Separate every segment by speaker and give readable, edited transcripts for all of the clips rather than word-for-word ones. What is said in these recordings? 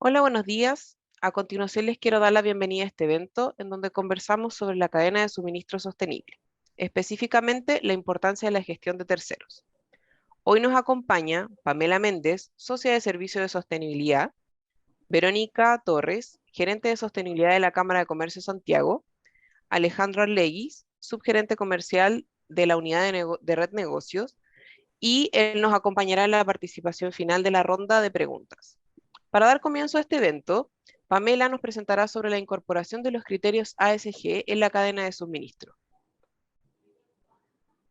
Speaker 1: Hola, buenos días. A continuación les quiero dar la bienvenida a este evento en donde conversamos sobre la cadena de suministro sostenible, específicamente la importancia de la gestión de terceros. Hoy nos acompaña Pamela Méndez, socia de Servicio de Sostenibilidad, Verónica Torres, gerente de sostenibilidad de la Cámara de Comercio de Santiago, Alejandro Arleguis, subgerente comercial de la unidad de Red Negocios, y él nos acompañará en la participación final de la ronda de preguntas. Para dar comienzo a este evento, Pamela nos presentará sobre la incorporación de los criterios ASG en la cadena de suministro.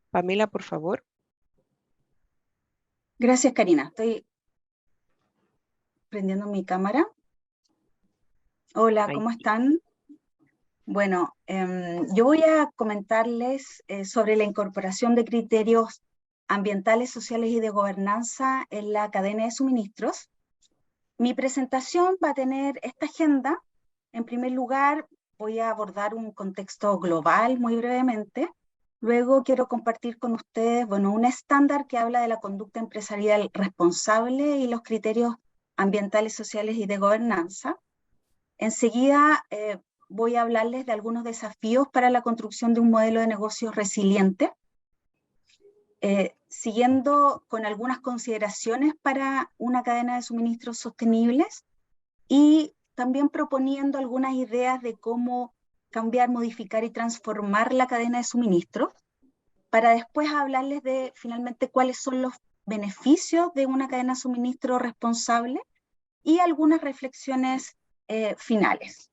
Speaker 1: Pamela, por favor.
Speaker 2: Gracias, Karina. Estoy prendiendo mi cámara. Hola,
Speaker 1: Ahí.
Speaker 2: ¿cómo están? Bueno, yo voy a comentarles sobre la incorporación de criterios ambientales, sociales y de gobernanza en la cadena de suministros. Mi presentación va a tener esta agenda. En primer lugar, voy a abordar un contexto global muy brevemente. Luego quiero compartir con ustedes, un estándar que habla de la conducta empresarial responsable y los criterios ambientales, sociales y de gobernanza. Enseguida voy a hablarles de algunos desafíos para la construcción de un modelo de negocios resiliente, siguiendo con algunas consideraciones para una cadena de suministros sostenibles y también proponiendo algunas ideas de cómo cambiar, modificar y transformar la cadena de suministros, para después hablarles de finalmente cuáles son los beneficios de una cadena de suministro responsable y algunas reflexiones finales.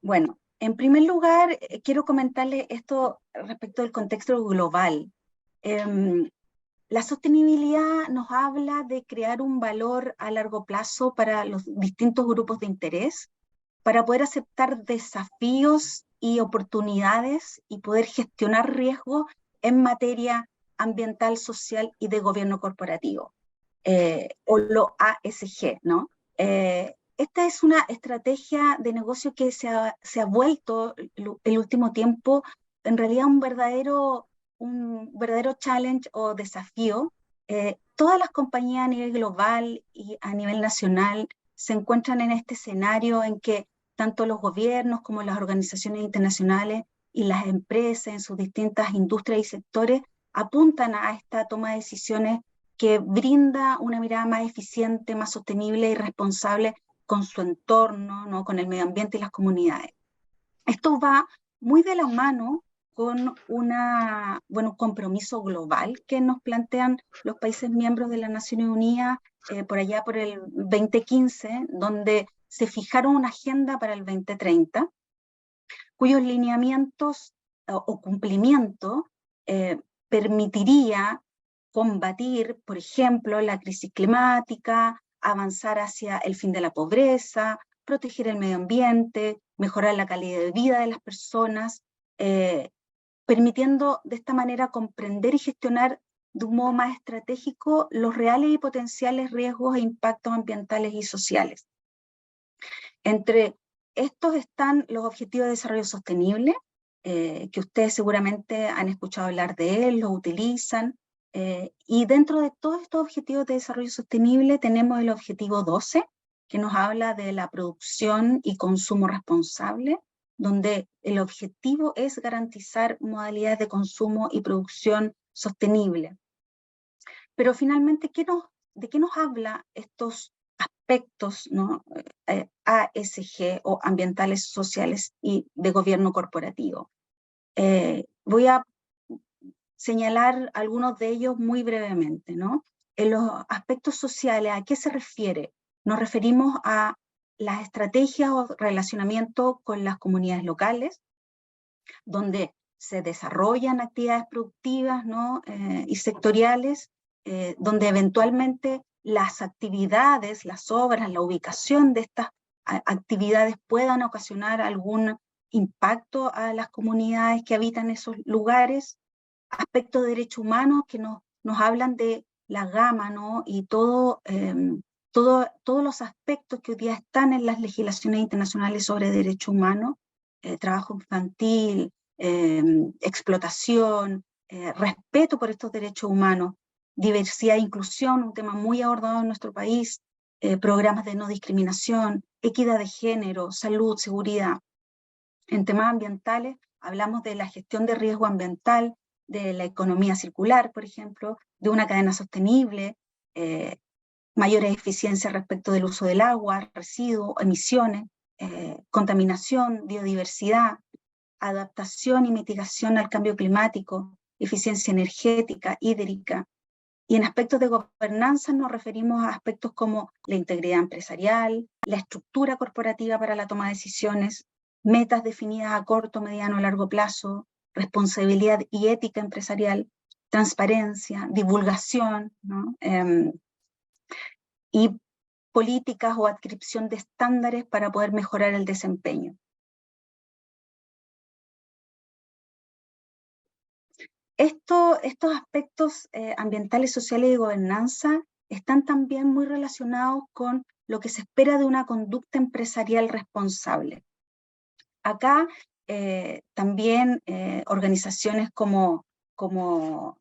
Speaker 2: Bueno, en primer lugar, quiero comentarles esto respecto del contexto global. La sostenibilidad nos habla de crear un valor a largo plazo para los distintos grupos de interés, para poder aceptar desafíos y oportunidades y poder gestionar riesgos en materia ambiental, social y de gobierno corporativo, o lo ASG, ¿no? Esta es una estrategia de negocio que se ha vuelto el último tiempo en realidad un verdadero challenge o desafío. Todas las compañías a nivel global y a nivel nacional se encuentran en este escenario en que tanto los gobiernos como las organizaciones internacionales y las empresas en sus distintas industrias y sectores apuntan a esta toma de decisiones que brinda una mirada más eficiente, más sostenible y responsable con su entorno, ¿no? Con el medio ambiente y las comunidades. Esto va muy de la mano con un compromiso global que nos plantean los países miembros de las Naciones Unidas por allá por el 2015, donde se fijaron una agenda para el 2030, cuyos lineamientos o cumplimiento permitiría combatir, por ejemplo, la crisis climática, avanzar hacia el fin de la pobreza, proteger el medio ambiente, mejorar la calidad de vida de las personas, permitiendo de esta manera comprender y gestionar de un modo más estratégico los reales y potenciales riesgos e impactos ambientales y sociales. Entre estos están los Objetivos de Desarrollo Sostenible, que ustedes seguramente han escuchado hablar de él, los utilizan, y dentro de todos estos Objetivos de Desarrollo Sostenible tenemos el Objetivo 12, que nos habla de la producción y consumo responsable, donde el objetivo es garantizar modalidades de consumo y producción sostenible. Pero finalmente, ¿de qué nos habla estos aspectos, ¿no? ASG o ambientales, sociales y de gobierno corporativo? Voy a señalar algunos de ellos muy brevemente, ¿no? En los aspectos sociales, ¿a qué se refiere? Nos referimos a las estrategias o relacionamiento con las comunidades locales, donde se desarrollan actividades productivas, ¿no? Y sectoriales, donde eventualmente las actividades, las obras, la ubicación de estas actividades puedan ocasionar algún impacto a las comunidades que habitan esos lugares. Aspectos de derechos humanos que nos hablan de la gama, ¿no? Y todos los aspectos que hoy día están en las legislaciones internacionales sobre derechos humanos, trabajo infantil, explotación, respeto por estos derechos humanos, diversidad e inclusión, un tema muy abordado en nuestro país, programas de no discriminación, equidad de género, salud, seguridad. En temas ambientales hablamos de la gestión de riesgo ambiental, de la economía circular, por ejemplo, de una cadena sostenible, mayores eficiencias respecto del uso del agua, residuos, emisiones, contaminación, biodiversidad, adaptación y mitigación al cambio climático, eficiencia energética, hídrica. Y en aspectos de gobernanza nos referimos a aspectos como la integridad empresarial, la estructura corporativa para la toma de decisiones, metas definidas a corto, mediano o largo plazo, responsabilidad y ética empresarial, transparencia, divulgación, ¿no? Y políticas o adscripción de estándares para poder mejorar el desempeño. Estos aspectos ambientales, sociales y de gobernanza están también muy relacionados con lo que se espera de una conducta empresarial responsable. Acá también organizaciones como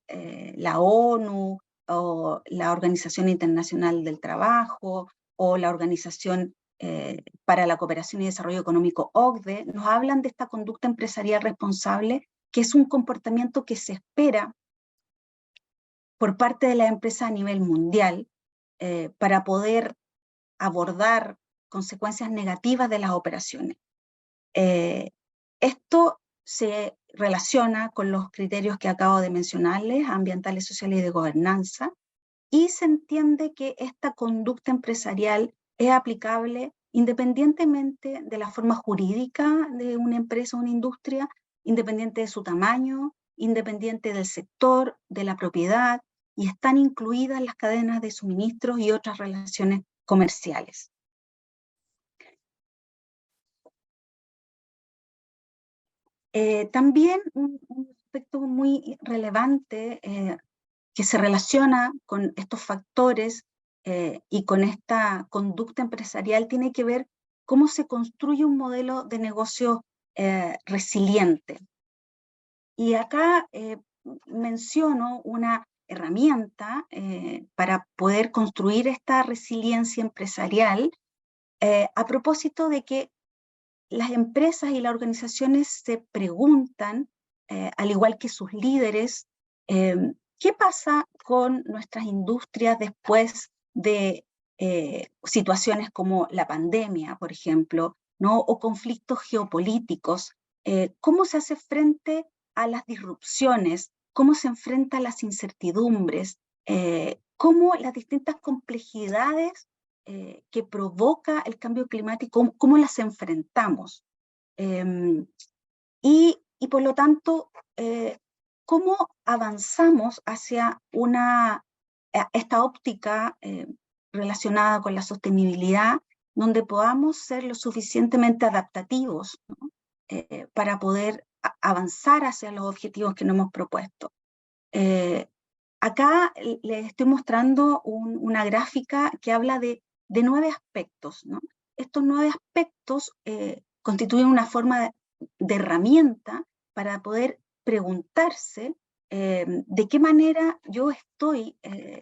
Speaker 2: la ONU o la Organización Internacional del Trabajo o la Organización para la Cooperación y Desarrollo Económico, OCDE, nos hablan de esta conducta empresarial responsable, que es un comportamiento que se espera por parte de la empresa a nivel mundial para poder abordar consecuencias negativas de las operaciones. Esto se relaciona con los criterios que acabo de mencionarles, ambientales, sociales y de gobernanza, y se entiende que esta conducta empresarial es aplicable independientemente de la forma jurídica de una empresa o una industria, independiente de su tamaño, independiente del sector, de la propiedad, y están incluidas las cadenas de suministros y otras relaciones comerciales. También un aspecto muy relevante que se relaciona con estos factores y con esta conducta empresarial tiene que ver cómo se construye un modelo de negocio resiliente. Y acá menciono una herramienta para poder construir esta resiliencia empresarial a propósito de que las empresas y las organizaciones se preguntan, al igual que sus líderes, ¿qué pasa con nuestras industrias después de situaciones como la pandemia, por ejemplo, ¿no? O conflictos geopolíticos? ¿Cómo se hace frente a las disrupciones? ¿Cómo se enfrenta a las incertidumbres? ¿Cómo las distintas complejidades que provoca el cambio climático, cómo las enfrentamos? Y por lo tanto, ¿cómo avanzamos hacia esta óptica relacionada con la sostenibilidad, donde podamos ser lo suficientemente adaptativos, ¿no? Para poder avanzar hacia los objetivos que nos hemos propuesto? Acá les estoy mostrando una gráfica que habla de 9 aspectos, ¿no? Estos 9 aspectos constituyen una forma de herramienta para poder preguntarse de qué manera yo estoy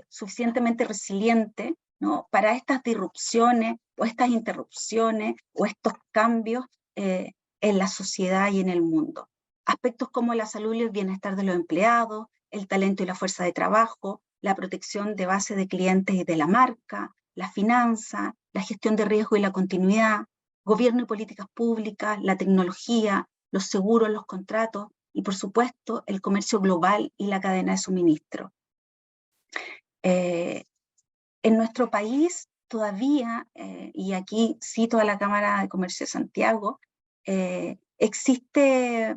Speaker 2: suficientemente resiliente, ¿no? Para estas disrupciones o estas interrupciones o estos cambios en la sociedad y en el mundo. Aspectos como la salud y el bienestar de los empleados, el talento y la fuerza de trabajo, la protección de base de clientes y de la marca, la finanza, la gestión de riesgo y la continuidad, gobierno y políticas públicas, la tecnología, los seguros, los contratos y, por supuesto, el comercio global y la cadena de suministro. En nuestro país todavía, y aquí cito a la Cámara de Comercio de Santiago, existe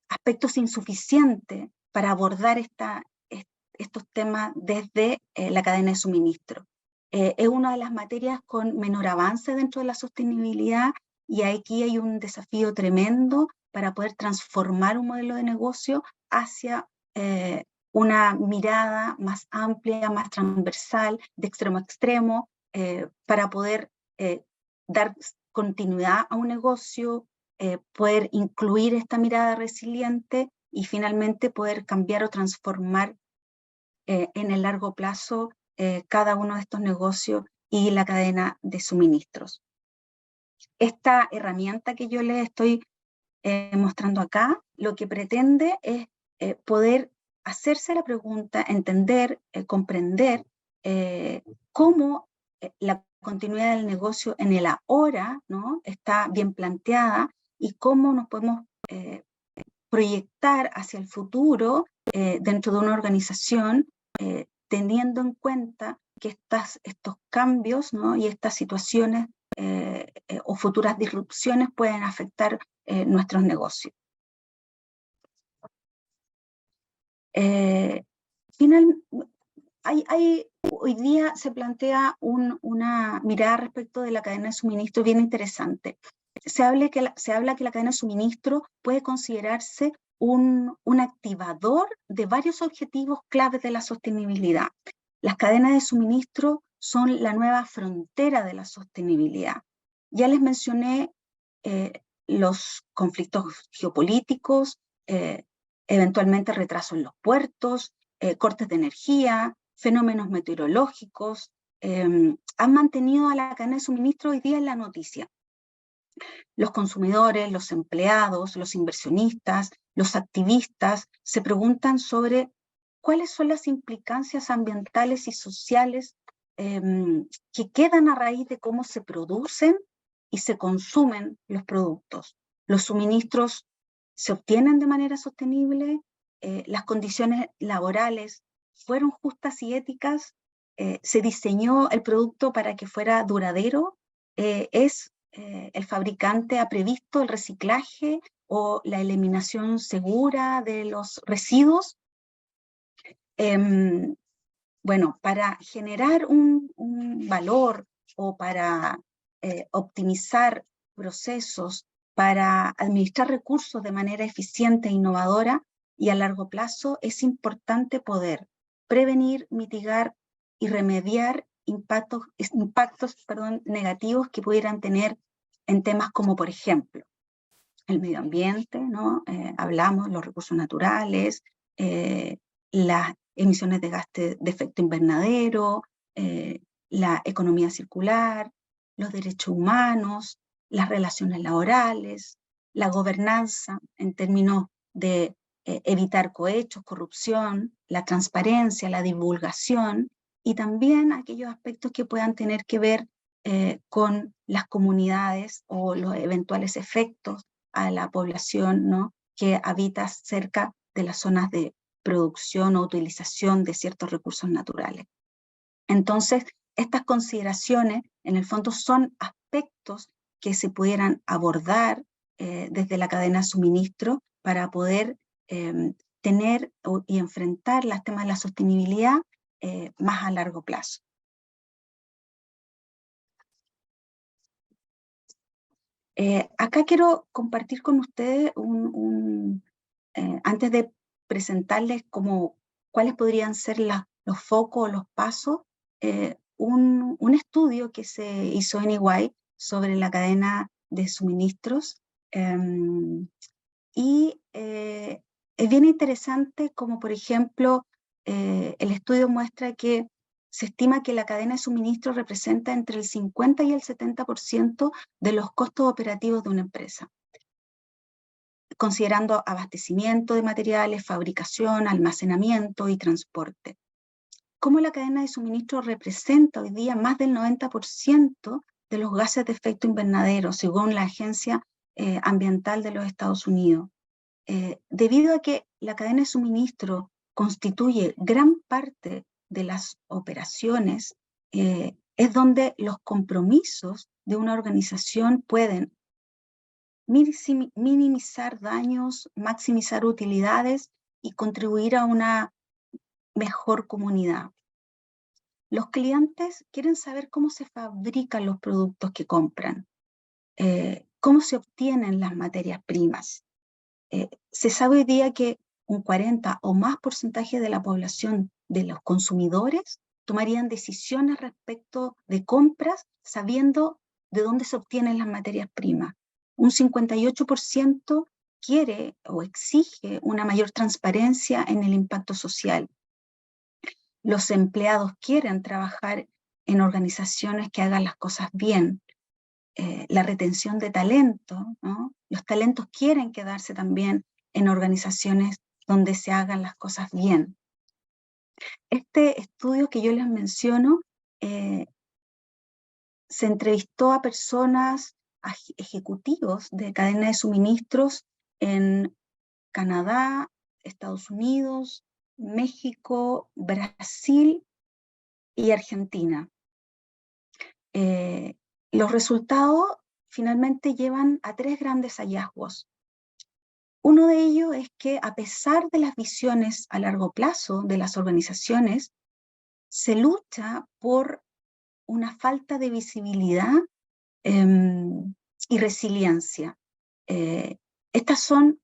Speaker 2: aspectos insuficientes para abordar estos temas desde la cadena de suministro. Es una de las materias con menor avance dentro de la sostenibilidad y aquí hay un desafío tremendo para poder transformar un modelo de negocio hacia una mirada más amplia, más transversal, de extremo a extremo, para poder dar continuidad a un negocio, poder incluir esta mirada resiliente y finalmente poder cambiar o transformar en el largo plazo cada uno de estos negocios y la cadena de suministros. Esta herramienta que yo les estoy mostrando acá, lo que pretende es poder hacerse la pregunta, entender, comprender cómo la continuidad del negocio en el ahora, ¿no?, está bien planteada y cómo nos podemos proyectar hacia el futuro dentro de una organización, teniendo en cuenta que estos cambios, ¿no?, y estas situaciones o futuras disrupciones pueden afectar nuestros negocios. Hoy día se plantea una mirada respecto de la cadena de suministro bien interesante. Se habla que la cadena de suministro puede considerarse un activador de varios objetivos claves de la sostenibilidad. Las cadenas de suministro son la nueva frontera de la sostenibilidad. Ya les mencioné los conflictos geopolíticos, eventualmente retraso en los puertos, cortes de energía, fenómenos meteorológicos, han mantenido a la cadena de suministro hoy día en la noticia. Los consumidores, los empleados, los inversionistas, los activistas se preguntan sobre cuáles son las implicancias ambientales y sociales que quedan a raíz de cómo se producen y se consumen los productos. Los suministros se obtienen de manera sostenible, las condiciones laborales fueron justas y éticas, se diseñó el producto para que fuera duradero, el fabricante ha previsto el reciclaje o la eliminación segura de los residuos. Bueno, para generar un valor o para optimizar procesos, para administrar recursos de manera eficiente e innovadora y a largo plazo, es importante poder prevenir, mitigar y remediar impactos negativos que pudieran tener en temas como, por ejemplo, el medio ambiente, ¿no? Hablamos los recursos naturales, las emisiones de gases de efecto invernadero, la economía circular, los derechos humanos, las relaciones laborales, la gobernanza en términos de evitar cohechos, corrupción, la transparencia, la divulgación y también aquellos aspectos que puedan tener que ver con las comunidades o los eventuales efectos a la población, ¿no?, que habita cerca de las zonas de producción o utilización de ciertos recursos naturales. Entonces, estas consideraciones, en el fondo, son aspectos que se pudieran abordar desde la cadena de suministro para poder tener y enfrentar los temas de la sostenibilidad más a largo plazo. Acá quiero compartir con ustedes, antes de presentarles cuáles podrían ser los focos o los pasos, un estudio que se hizo en EY sobre la cadena de suministros, y es bien interesante como, por ejemplo, el estudio muestra que se estima que la cadena de suministro representa entre el 50 y el 70% de los costos operativos de una empresa, considerando abastecimiento de materiales, fabricación, almacenamiento y transporte. Cómo la cadena de suministro representa hoy día más del 90% de los gases de efecto invernadero, según la Agencia Ambiental de los Estados Unidos. Debido a que la cadena de suministro constituye gran parte de las operaciones, es donde los compromisos de una organización pueden minimizar daños, maximizar utilidades y contribuir a una mejor comunidad. Los clientes quieren saber cómo se fabrican los productos que compran, cómo se obtienen las materias primas. Se sabe hoy día que un 40 o más porcentaje de la población de los consumidores tomarían decisiones respecto de compras sabiendo de dónde se obtienen las materias primas. Un 58% quiere o exige una mayor transparencia en el impacto social. Los empleados quieren trabajar en organizaciones que hagan las cosas bien. La retención de talento, ¿no? Los talentos quieren quedarse también en organizaciones donde se hagan las cosas bien. Este estudio que yo les menciono se entrevistó a personas, a ejecutivos de cadena de suministros en Canadá, Estados Unidos, México, Brasil y Argentina. Los resultados finalmente llevan a 3 grandes hallazgos. Uno de ellos es que a pesar de las visiones a largo plazo de las organizaciones, se lucha por una falta de visibilidad y resiliencia. Estos son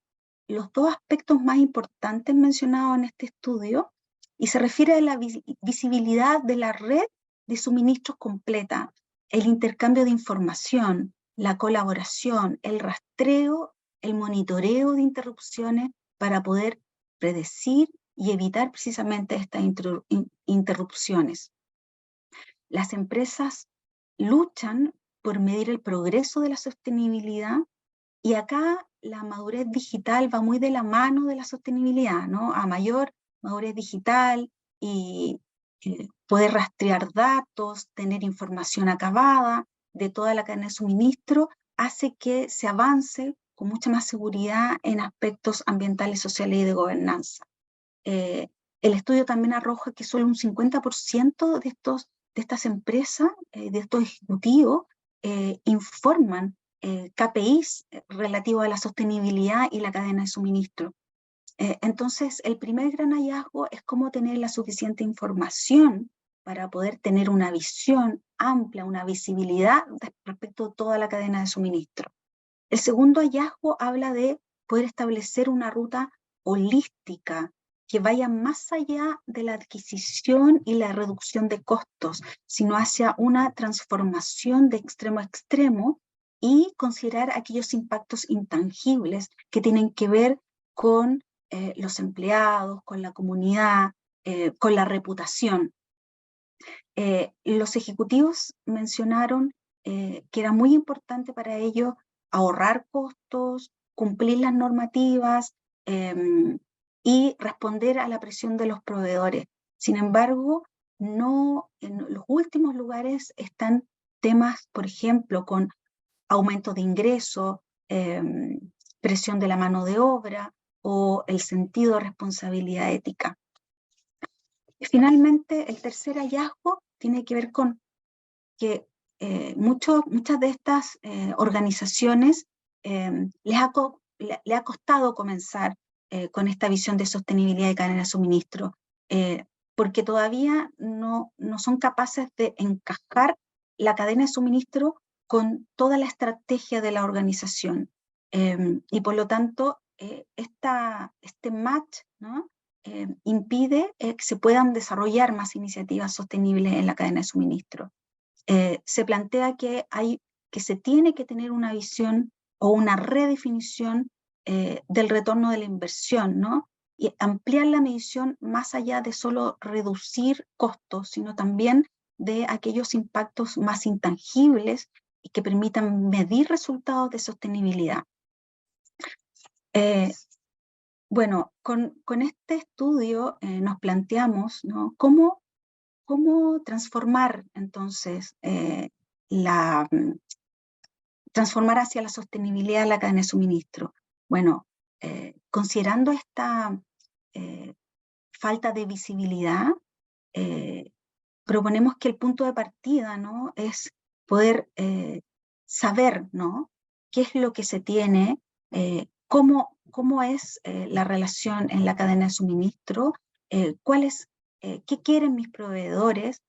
Speaker 2: los 2 aspectos más importantes mencionados en este estudio y se refiere a la visibilidad de la red de suministros completa, el intercambio de información, la colaboración, el rastreo, el monitoreo de interrupciones para poder predecir y evitar precisamente estas interrupciones. Las empresas luchan por medir el progreso de la sostenibilidad y acá la madurez digital va muy de la mano de la sostenibilidad, ¿no? A mayor madurez digital y poder rastrear datos, tener información acabada de toda la cadena de suministro, hace que se avance con mucha más seguridad en aspectos ambientales, sociales y de gobernanza. El estudio también arroja que solo un 50% de estas empresas, de estos ejecutivos, informan KPIs relativos a la sostenibilidad y la cadena de suministro. Entonces, el primer gran hallazgo es cómo tener la suficiente información para poder tener una visión amplia, una visibilidad respecto a toda la cadena de suministro. El segundo hallazgo habla de poder establecer una ruta holística que vaya más allá de la adquisición y la reducción de costos, sino hacia una transformación de extremo a extremo y considerar aquellos impactos intangibles que tienen que ver con los empleados, con la comunidad, con la reputación. Los ejecutivos mencionaron que era muy importante para ellos ahorrar costos, cumplir las normativas y responder a la presión de los proveedores. Sin embargo, no, en los últimos lugares están temas, por ejemplo, con aumento de ingresos, presión de la mano de obra o el sentido de responsabilidad ética. Y finalmente, el tercer hallazgo tiene que ver con que muchas de estas organizaciones le ha costado comenzar con esta visión de sostenibilidad de cadena de suministro, porque todavía no son capaces de encajar la cadena de suministro con toda la estrategia de la organización. Y por lo tanto, este match, ¿no? Impide que se puedan desarrollar más iniciativas sostenibles en la cadena de suministro. Se plantea que se tiene que tener una visión o una redefinición del retorno de la inversión, ¿no? Y ampliar la medición más allá de solo reducir costos, sino también de aquellos impactos más intangibles y que permitan medir resultados de sostenibilidad. Bueno, con este estudio nos planteamos, ¿no? ¿Cómo transformar entonces transformar hacia la sostenibilidad la cadena de suministro? Bueno, considerando esta falta de visibilidad, proponemos que el punto de partida, ¿no? Es poder saber, ¿no? qué es lo que se tiene, cómo es la relación en la cadena de suministro, qué quieren mis proveedores,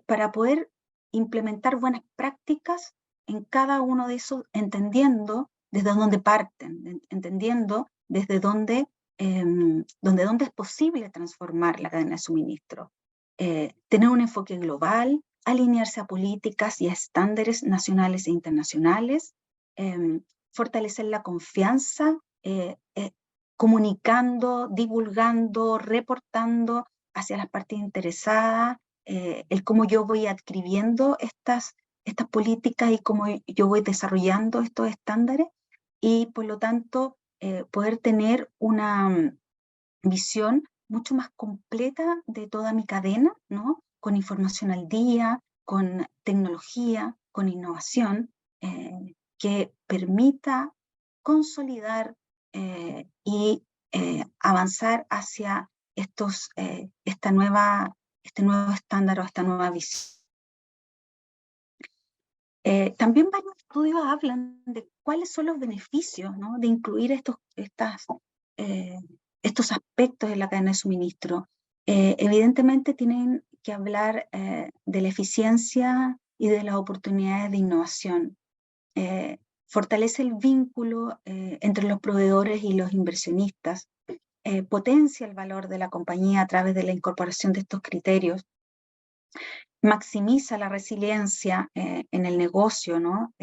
Speaker 2: para poder implementar buenas prácticas en cada uno de esos, entendiendo desde dónde parten, entendiendo desde dónde es posible transformar la cadena de suministro. Tener un enfoque global, alinearse a políticas y a estándares nacionales e internacionales, fortalecer la confianza, comunicando, divulgando, reportando hacia las partes interesadas, el cómo yo voy adscribiendo estas políticas y cómo yo voy desarrollando estos estándares, y por lo tanto poder tener una visión mucho más completa de toda mi cadena, ¿no? Con información al día, con tecnología, con innovación, que permita consolidar y avanzar hacia este nuevo estándar o esta nueva visión. También varios estudios hablan de cuáles son los beneficios, ¿no? De incluir estos aspectos en la cadena de suministro. Evidentemente tienen que hablar de la eficiencia y de las oportunidades de innovación. Fortalece el vínculo entre los proveedores y los inversionistas, potencia el valor de la compañía a través de la incorporación de estos criterios, maximiza la resiliencia en el negocio, ¿no?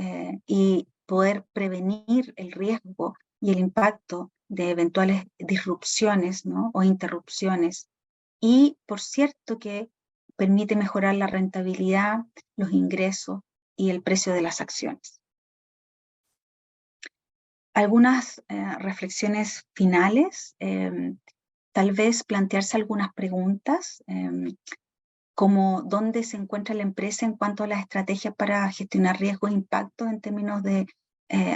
Speaker 2: Y poder prevenir el riesgo y el impacto de eventuales disrupciones, ¿no? O interrupciones. Y por cierto que permite mejorar la rentabilidad, los ingresos y el precio de las acciones. Algunas reflexiones finales, tal vez plantearse algunas preguntas, como dónde se encuentra la empresa en cuanto a las estrategias para gestionar riesgos e impactos en términos de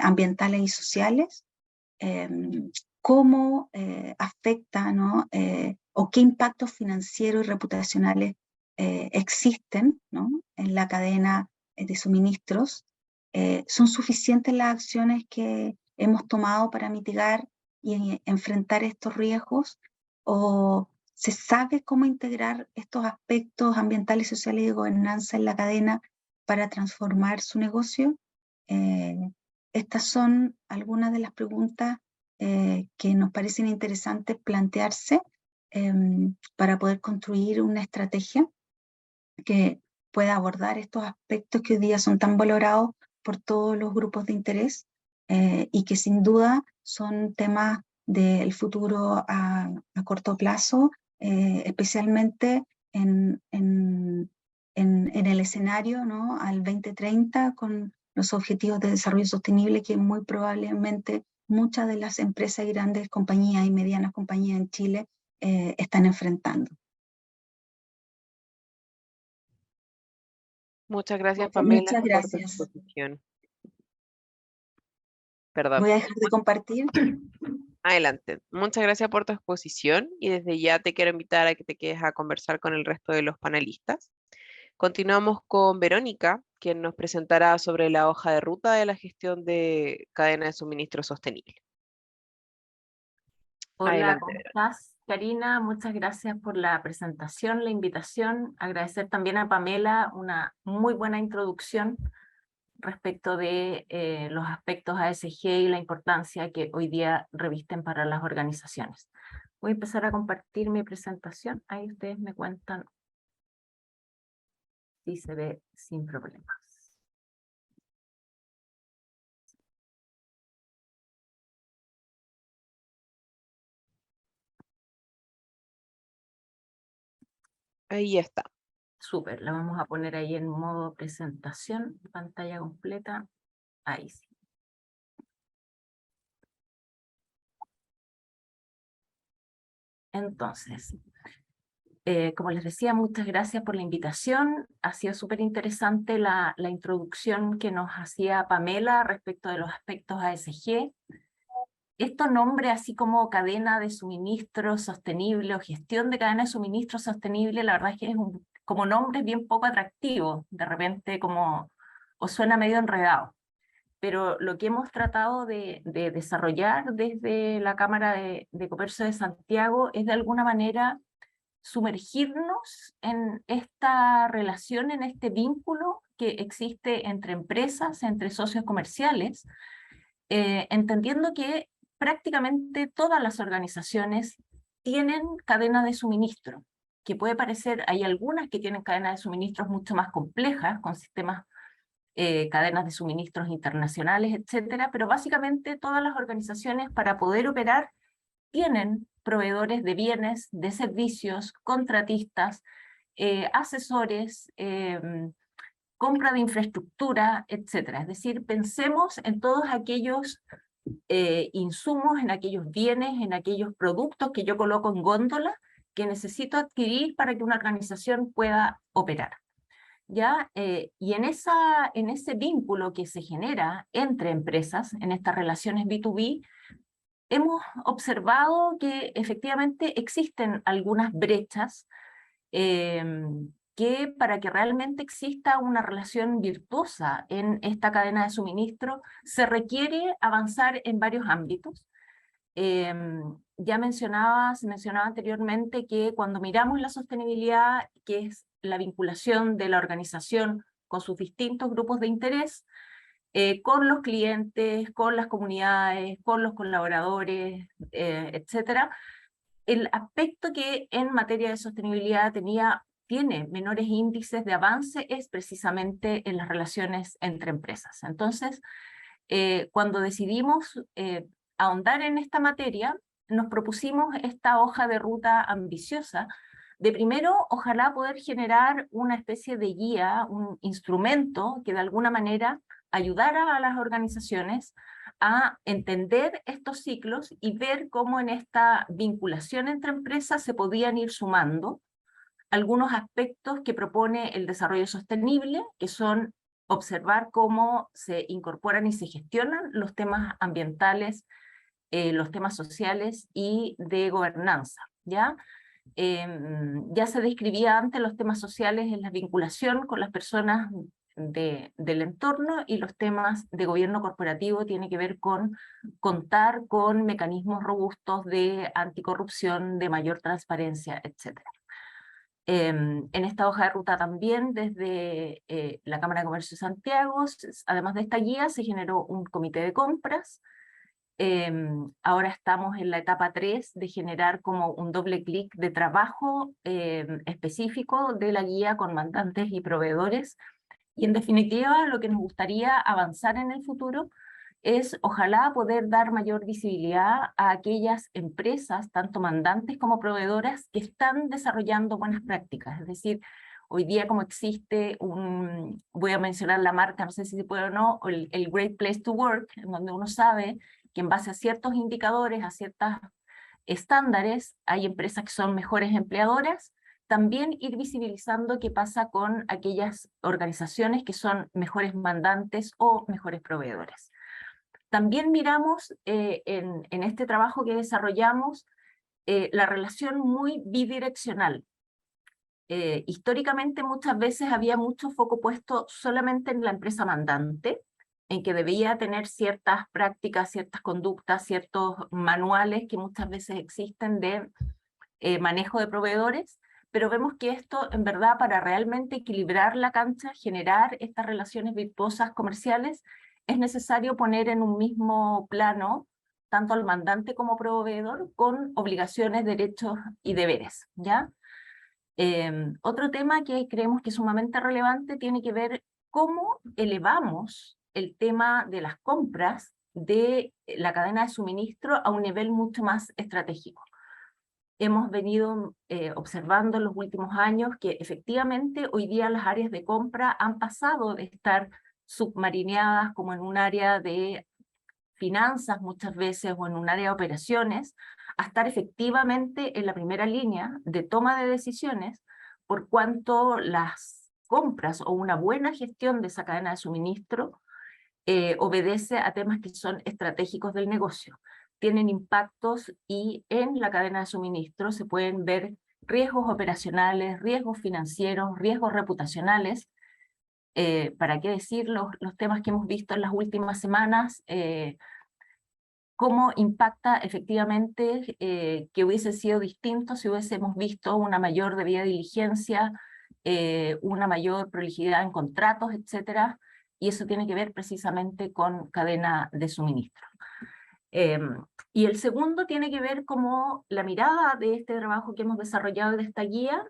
Speaker 2: ambientales y sociales, cómo afecta, ¿no? O qué impactos financieros y reputacionales existen, ¿no? En la cadena de suministros. ¿Son suficientes las acciones que hemos tomado para mitigar y enfrentar estos riesgos? ¿O se sabe cómo integrar estos aspectos ambientales, sociales y de gobernanza en la cadena para transformar su negocio? Estas son algunas de las preguntas que nos parecen interesantes plantearse para poder construir una estrategia que pueda abordar estos aspectos que hoy día son tan valorados por todos los grupos de interés y que sin duda son temas del futuro a corto plazo, especialmente en el escenario, ¿no? Al 2030 con los objetivos de desarrollo sostenible que muy probablemente muchas de las empresas y grandes compañías y medianas compañías en Chile están enfrentando.
Speaker 1: Muchas gracias, Pamela,
Speaker 2: Muchas
Speaker 1: por tu
Speaker 2: gracias.
Speaker 1: exposición. Perdón.
Speaker 2: Voy a dejar de compartir.
Speaker 1: Adelante. Muchas gracias por tu exposición y desde ya te quiero invitar a que te quedes a conversar con el resto de los panelistas. Continuamos con Verónica, quien nos presentará sobre la hoja de ruta de la gestión de cadena de suministro sostenible.
Speaker 3: Hola,
Speaker 1: Adelante,
Speaker 3: ¿cómo
Speaker 1: Verónica.
Speaker 3: estás, Karina? Muchas gracias por la presentación, la invitación. Agradecer también a Pamela una muy buena introducción respecto de los aspectos ASG y la importancia que hoy día revisten para las organizaciones. Voy a empezar a compartir mi presentación. Ahí ustedes me cuentan si se ve sin problemas.
Speaker 1: Ahí está.
Speaker 3: Súper, la vamos a poner ahí en modo presentación, pantalla completa. Ahí sí. Entonces, como les decía, muchas gracias por la invitación. Ha sido súper interesante la introducción que nos hacía Pamela respecto de los aspectos ASG. Estos nombres, así como cadena de suministro sostenible o gestión de cadena de suministro sostenible, la verdad es que es como nombres bien poco atractivos, de repente como os suena medio enredado. Pero lo que hemos tratado de desarrollar desde la Cámara de Comercio de Santiago es de alguna manera sumergirnos en esta relación, en este vínculo que existe entre empresas, entre socios comerciales, entendiendo que prácticamente todas las organizaciones tienen cadena de suministro, que puede parecer, hay algunas que tienen cadenas de suministros mucho más complejas, con sistemas, cadenas de suministros internacionales, etcétera, pero básicamente todas las organizaciones para poder operar tienen proveedores de bienes, de servicios, contratistas, asesores, compra de infraestructura, etcétera. Es decir, pensemos en todos aquellos insumos, en aquellos bienes, en aquellos productos que yo coloco en góndola que necesito adquirir para que una organización pueda operar. ¿Ya? Y en ese vínculo que se genera entre empresas, en estas relaciones B2B, hemos observado que efectivamente existen algunas brechas que para que realmente exista una relación virtuosa en esta cadena de suministro, se requiere avanzar en varios ámbitos. Se mencionaba anteriormente que cuando miramos la sostenibilidad, que es la vinculación de la organización con sus distintos grupos de interés, con los clientes, con las comunidades, con los colaboradores, etcétera, el aspecto que en materia de sostenibilidad tiene menores índices de avance es precisamente en las relaciones entre empresas. Entonces, cuando decidimos ahondar en esta materia, nos propusimos esta hoja de ruta ambiciosa de primero, ojalá poder generar una especie de guía, un instrumento que de alguna manera ayudara a las organizaciones a entender estos ciclos y ver cómo en esta vinculación entre empresas se podían ir sumando algunos aspectos que propone el desarrollo sostenible, que son observar cómo se incorporan y se gestionan los temas ambientales, los temas sociales y de gobernanza, ¿ya? Ya se describía antes los temas sociales en la vinculación con las personas del entorno, y los temas de gobierno corporativo tienen que ver con contar con mecanismos robustos de anticorrupción, de mayor transparencia, etc. En esta hoja de ruta también, desde la Cámara de Comercio de Santiago, además de esta guía, se generó un comité de compras. Ahora estamos en la etapa 3 de generar como un doble clic de trabajo específico de la guía con mandantes y proveedores. Y en definitiva, lo que nos gustaría avanzar en el futuro es ojalá poder dar mayor visibilidad a aquellas empresas, tanto mandantes como proveedoras, que están desarrollando buenas prácticas. Es decir, hoy día como existe voy a mencionar la marca, no sé si se puede o no, el Great Place to Work, en donde uno sabe que en base a ciertos indicadores, a ciertos estándares, hay empresas que son mejores empleadoras. También ir visibilizando qué pasa con aquellas organizaciones que son mejores mandantes o mejores proveedores. También miramos en este trabajo que desarrollamos la relación muy bidireccional. Históricamente muchas veces había mucho foco puesto solamente en la empresa mandante, en que debía tener ciertas prácticas, ciertas conductas, ciertos manuales que muchas veces existen de manejo de proveedores, pero vemos que esto, en verdad, para realmente equilibrar la cancha, generar estas relaciones virtuosas comerciales, es necesario poner en un mismo plano tanto al mandante como proveedor, con obligaciones, derechos y deberes, ¿ya? Otro tema que creemos que es sumamente relevante tiene que ver cómo elevamos el tema de las compras de la cadena de suministro a un nivel mucho más estratégico. Hemos venido observando en los últimos años que efectivamente hoy día las áreas de compra han pasado de estar submarineadas como en un área de finanzas muchas veces o en un área de operaciones, a estar efectivamente en la primera línea de toma de decisiones, por cuanto las compras o una buena gestión de esa cadena de suministro obedece a temas que son estratégicos del negocio. Tienen impactos y en la cadena de suministro se pueden ver riesgos operacionales, riesgos financieros, riesgos reputacionales. ¿Para qué decir los temas que hemos visto en las últimas semanas? Cómo impacta efectivamente que hubiese sido distinto si hubiésemos visto una mayor debida diligencia, una mayor prolijidad en contratos, etcétera, y eso tiene que ver precisamente con cadena de suministro. Y el segundo tiene que ver como la mirada de este trabajo que hemos desarrollado de esta guía,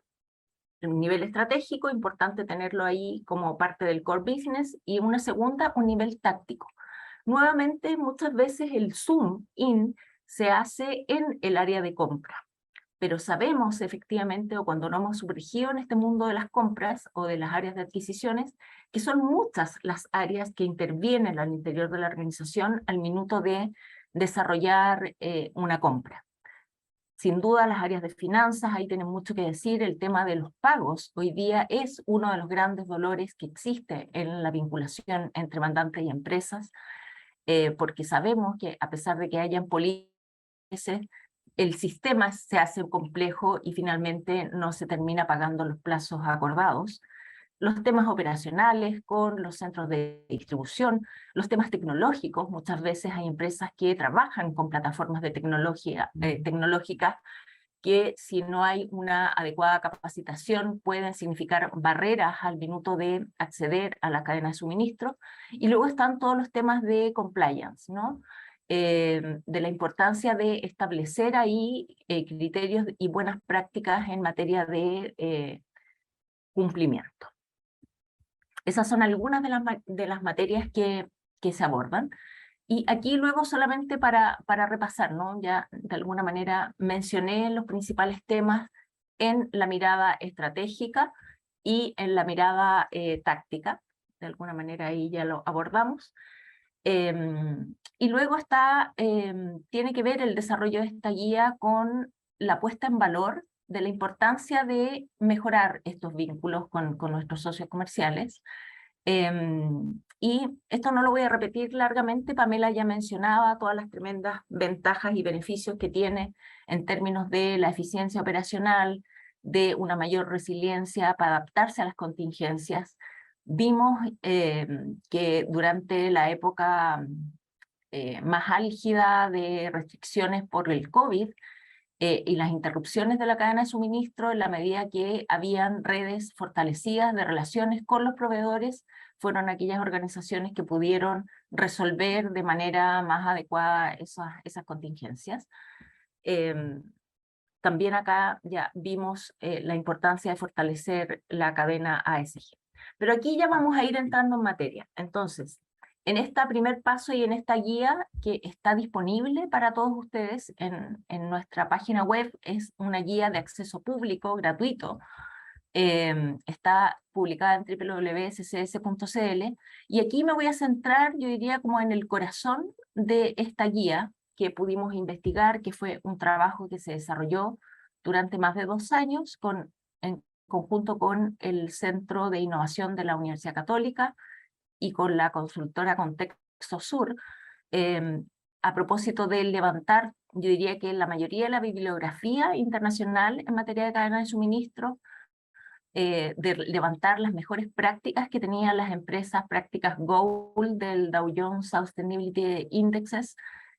Speaker 3: un nivel estratégico, importante tenerlo ahí como parte del core business, y una segunda, un nivel táctico. Nuevamente, muchas veces el zoom in se hace en el área de compra. Pero sabemos efectivamente, o cuando nos hemos sumergido en este mundo de las compras o de las áreas de adquisiciones, que son muchas las áreas que intervienen al interior de la organización al minuto de desarrollar una compra. Sin duda las áreas de finanzas, ahí tienen mucho que decir. El tema de los pagos hoy día es uno de los grandes dolores que existe en la vinculación entre mandantes y empresas, porque sabemos que a pesar de que hayan políticas, el sistema se hace complejo y finalmente no se termina pagando los plazos acordados. Los temas operacionales con los centros de distribución, los temas tecnológicos, muchas veces hay empresas que trabajan con plataformas de tecnológicas que si no hay una adecuada capacitación pueden significar barreras al minuto de acceder a la cadena de suministro. Y luego están todos los temas de compliance, ¿no? De la importancia de establecer ahí criterios y buenas prácticas en materia de cumplimiento. Esas son algunas de las materias que se abordan. Y aquí luego solamente para repasar, ¿no? Ya de alguna manera mencioné los principales temas en la mirada estratégica y en la mirada táctica. De alguna manera ahí ya lo abordamos. Y luego tiene que ver el desarrollo de esta guía con la puesta en valor de la importancia de mejorar estos vínculos con nuestros socios comerciales. Y esto no lo voy a repetir largamente, Pamela ya mencionaba todas las tremendas ventajas y beneficios que tiene en términos de la eficiencia operacional, de una mayor resiliencia para adaptarse a las contingencias. Vimos que durante la época más álgida de restricciones por el COVID y las interrupciones de la cadena de suministro, en la medida que habían redes fortalecidas de relaciones con los proveedores, fueron aquellas organizaciones que pudieron resolver de manera más adecuada esas contingencias. También acá ya vimos la importancia de fortalecer la cadena ASG. Pero aquí ya vamos a ir entrando en materia. Entonces, en este primer paso y en esta guía que está disponible para todos ustedes en nuestra página web, es una guía de acceso público gratuito. Está publicada en www.ccs.cl y aquí me voy a centrar, yo diría, como en el corazón de esta guía que pudimos investigar, que fue un trabajo que se desarrolló durante más de 2 años en conjunto con el Centro de Innovación de la Universidad Católica y con la consultora Contexto Sur, a propósito de levantar, yo diría que la mayoría de la bibliografía internacional en materia de cadena de suministro, de levantar las mejores prácticas que tenían las empresas, prácticas Gold del Dow Jones Sustainability Indexes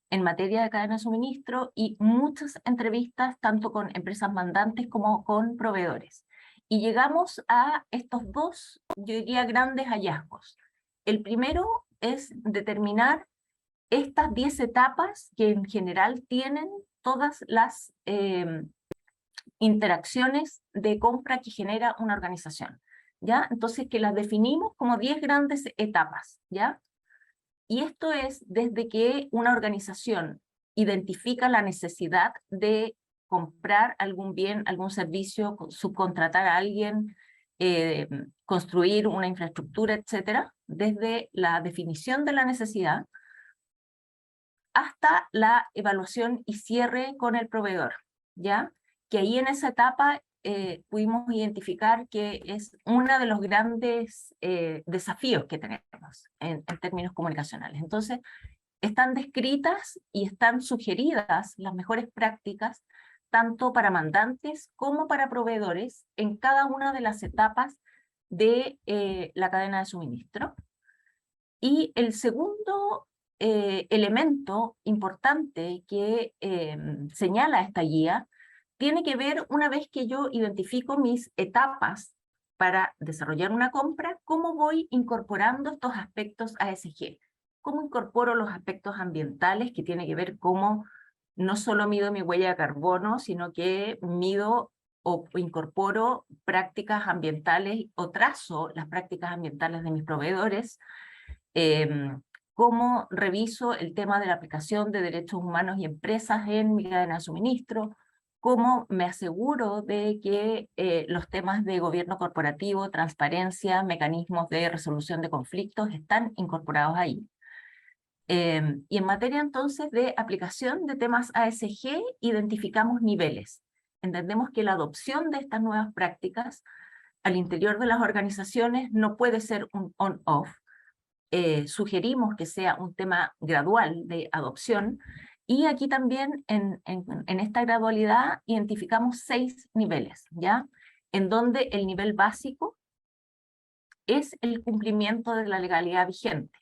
Speaker 3: en materia de cadena de suministro, y muchas entrevistas tanto con empresas mandantes como con proveedores. Y llegamos a estos dos, yo diría, grandes hallazgos. El primero es determinar estas 10 etapas que en general tienen todas las interacciones de compra que genera una organización, ¿ya? Entonces, que las definimos como 10 grandes etapas, ¿ya? Y esto es desde que una organización identifica la necesidad de comprar algún bien, algún servicio, subcontratar a alguien, construir una infraestructura, etcétera, desde la definición de la necesidad hasta la evaluación y cierre con el proveedor, ¿ya? Que ahí en esa etapa pudimos identificar que es uno de los grandes desafíos que tenemos en términos comunicacionales. Entonces, están descritas y están sugeridas las mejores prácticas, tanto para mandantes como para proveedores, en cada una de las etapas de la cadena de suministro. Y el segundo elemento importante que señala esta guía tiene que ver, una vez que yo identifico mis etapas para desarrollar una compra, cómo voy incorporando estos aspectos ASG. Cómo incorporo los aspectos ambientales, que tiene que ver cómo no solo mido mi huella de carbono, sino que mido o incorporo prácticas ambientales o trazo las prácticas ambientales de mis proveedores. cómo reviso el tema de la aplicación de derechos humanos y empresas en mi cadena de suministro, cómo me aseguro de que los temas de gobierno corporativo, transparencia, mecanismos de resolución de conflictos están incorporados ahí. Y en materia entonces de aplicación de temas ASG, identificamos niveles. Entendemos que la adopción de estas nuevas prácticas al interior de las organizaciones no puede ser un on-off. Sugerimos que sea un tema gradual de adopción, y aquí también en esta gradualidad identificamos 6 niveles, ¿ya? En donde el nivel básico es el cumplimiento de la legalidad vigente,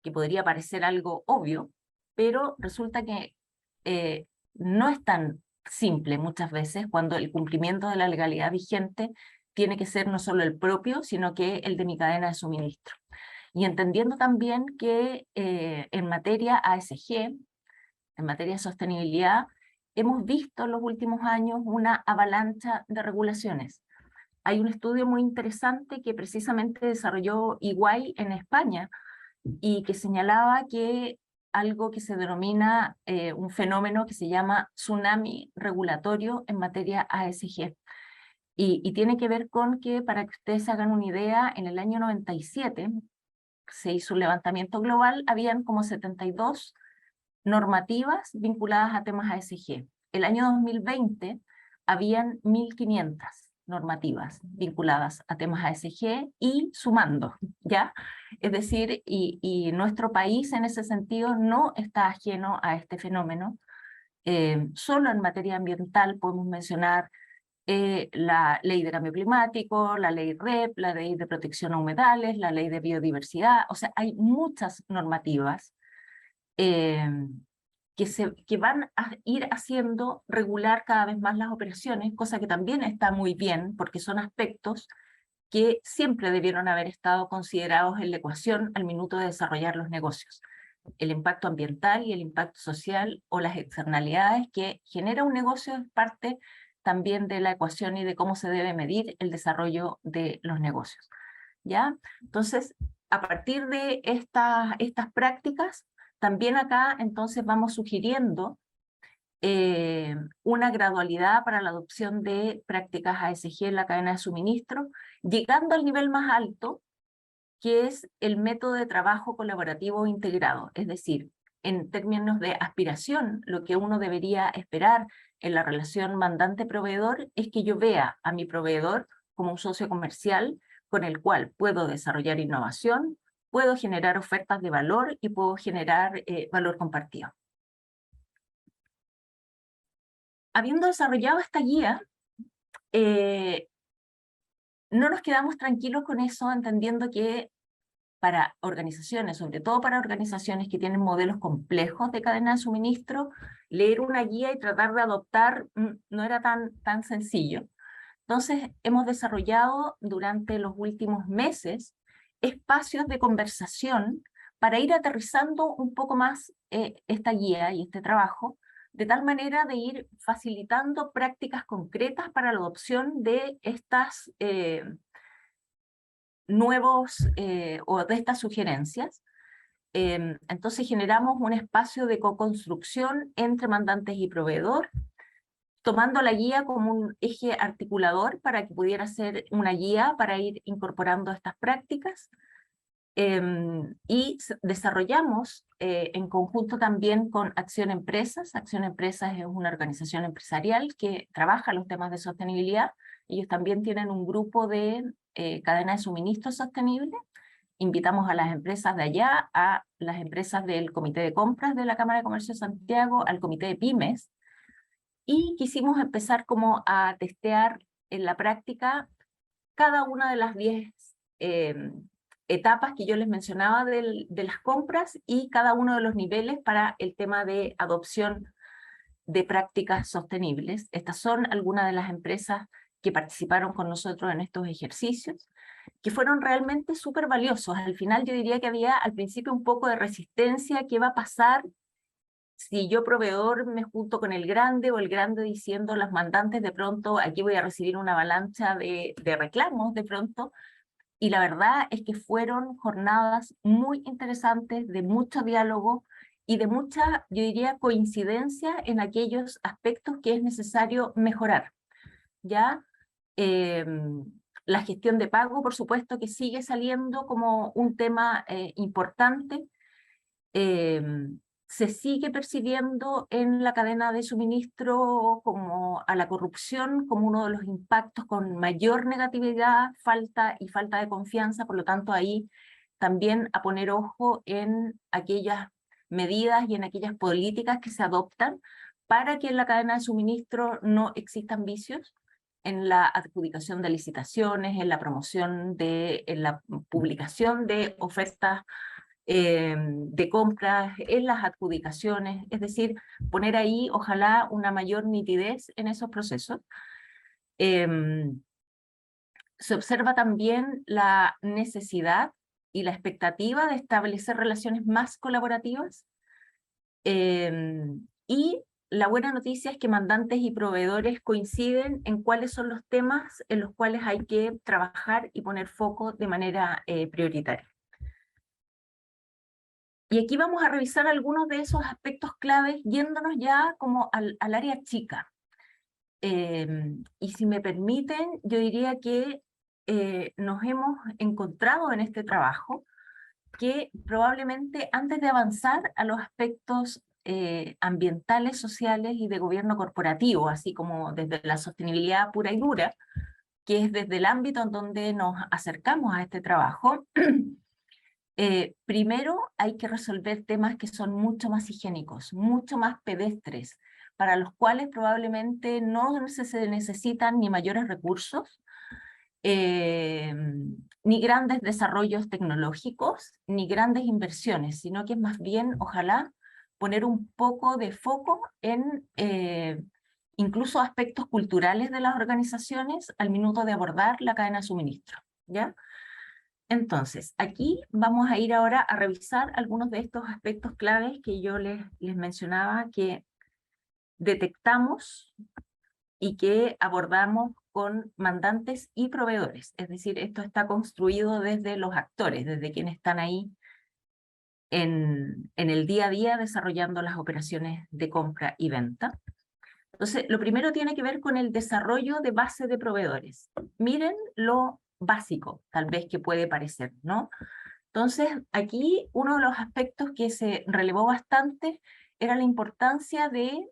Speaker 3: que podría parecer algo obvio, pero resulta que no es tan simple muchas veces cuando el cumplimiento de la legalidad vigente tiene que ser no solo el propio, sino que el de mi cadena de suministro. Y entendiendo también que en materia ASG, en materia de sostenibilidad, hemos visto en los últimos años una avalancha de regulaciones. Hay un estudio muy interesante que precisamente desarrolló EY en España y que señalaba que algo que se denomina un fenómeno que se llama tsunami regulatorio en materia ASG. Y tiene que ver con que, para que ustedes se hagan una idea, en el año 97 se hizo un levantamiento global, habían como 72 normativas vinculadas a temas ASG. El año 2020 habían 1.500 normativas vinculadas a temas ASG y sumando, ¿ya? Es decir, y nuestro país en ese sentido no está ajeno a este fenómeno. Solo en materia ambiental podemos mencionar la ley de cambio climático, la ley REP, la ley de protección a humedales, la ley de biodiversidad. O sea, hay muchas normativas que van a ir haciendo regular cada vez más las operaciones, cosa que también está muy bien, porque son aspectos que siempre debieron haber estado considerados en la ecuación al minuto de desarrollar los negocios. El impacto ambiental y el impacto social, o las externalidades que genera un negocio, es parte también de la ecuación y de cómo se debe medir el desarrollo de los negocios, ¿ya? Entonces, a partir de estas prácticas, también acá entonces vamos sugiriendo una gradualidad para la adopción de prácticas ASG en la cadena de suministro, llegando al nivel más alto, que es el método de trabajo colaborativo integrado. Es decir, en términos de aspiración, lo que uno debería esperar en la relación mandante-proveedor es que yo vea a mi proveedor como un socio comercial con el cual puedo desarrollar innovación, puedo generar ofertas de valor y puedo generar valor compartido. Habiendo desarrollado esta guía, no nos quedamos tranquilos con eso, entendiendo que para organizaciones, sobre todo para organizaciones que tienen modelos complejos de cadena de suministro, leer una guía y tratar de adoptar no era tan sencillo. Entonces, hemos desarrollado durante los últimos meses espacios de conversación para ir aterrizando un poco más esta guía y este trabajo, de tal manera de ir facilitando prácticas concretas para la adopción de estas o de estas sugerencias. Entonces generamos un espacio de co-construcción entre mandantes y proveedor, tomando la guía como un eje articulador para que pudiera ser una guía para ir incorporando estas prácticas. Y desarrollamos en conjunto también con Acción Empresas. Acción Empresas es una organización empresarial que trabaja los temas de sostenibilidad. Ellos también tienen un grupo de cadena de suministro sostenible. Invitamos a las empresas de allá, a las empresas del Comité de Compras de la Cámara de Comercio de Santiago, al Comité de Pymes, y quisimos empezar como a testear en la práctica cada una de las 10 etapas que yo les mencionaba de las compras y cada uno de los niveles para el tema de adopción de prácticas sostenibles. Estas son algunas de las empresas que participaron con nosotros en estos ejercicios, que fueron realmente súper valiosos. Al final yo diría que había al principio un poco de resistencia. ¿Qué va a pasar si yo, proveedor, me junto con el grande, o el grande diciendo las mandantes, de pronto aquí voy a recibir una avalancha de reclamos de pronto? y la verdad es que fueron jornadas muy interesantes, de mucho diálogo y de mucha, yo diría, coincidencia en aquellos aspectos que es necesario mejorar, ¿ya? La gestión de pago, por supuesto, que sigue saliendo como un tema importante. Se sigue percibiendo en la cadena de suministro como a la corrupción como uno de los impactos con mayor negatividad, falta de confianza, por lo tanto ahí también a poner ojo en aquellas medidas y en aquellas políticas que se adoptan para que en la cadena de suministro no existan vicios en la adjudicación de licitaciones, en la promoción en la publicación de ofertas de compras, en las adjudicaciones, es decir, poner ahí ojalá una mayor nitidez en esos procesos. Se observa también la necesidad y la expectativa de establecer relaciones más colaborativas, y la buena noticia es que mandantes y proveedores coinciden en cuáles son los temas en los cuales hay que trabajar y poner foco de manera prioritaria. Y aquí vamos a revisar algunos de esos aspectos claves yéndonos ya como al área chica. Y si me permiten, yo diría que nos hemos encontrado en este trabajo que probablemente antes de avanzar a los aspectos ambientales, sociales y de gobierno corporativo, así como desde la sostenibilidad pura y dura, que es desde el ámbito en donde nos acercamos a este trabajo, primero hay que resolver temas que son mucho más higiénicos, mucho más pedestres, para los cuales probablemente no se necesitan ni mayores recursos, ni grandes desarrollos tecnológicos, ni grandes inversiones, sino que es más bien, ojalá, poner un poco de foco en incluso aspectos culturales de las organizaciones al minuto de abordar la cadena de suministro, ¿ya? Entonces, aquí vamos a ir ahora a revisar algunos de estos aspectos claves que yo les mencionaba, que detectamos y que abordamos con mandantes y proveedores. Es decir, esto está construido desde los actores, desde quienes están ahí en el día a día desarrollando las operaciones de compra y venta. Entonces, lo primero tiene que ver con el desarrollo de base de proveedores. Miren lo básico, tal vez que puede parecer, ¿no? Entonces, aquí uno de los aspectos que se relevó bastante era la importancia de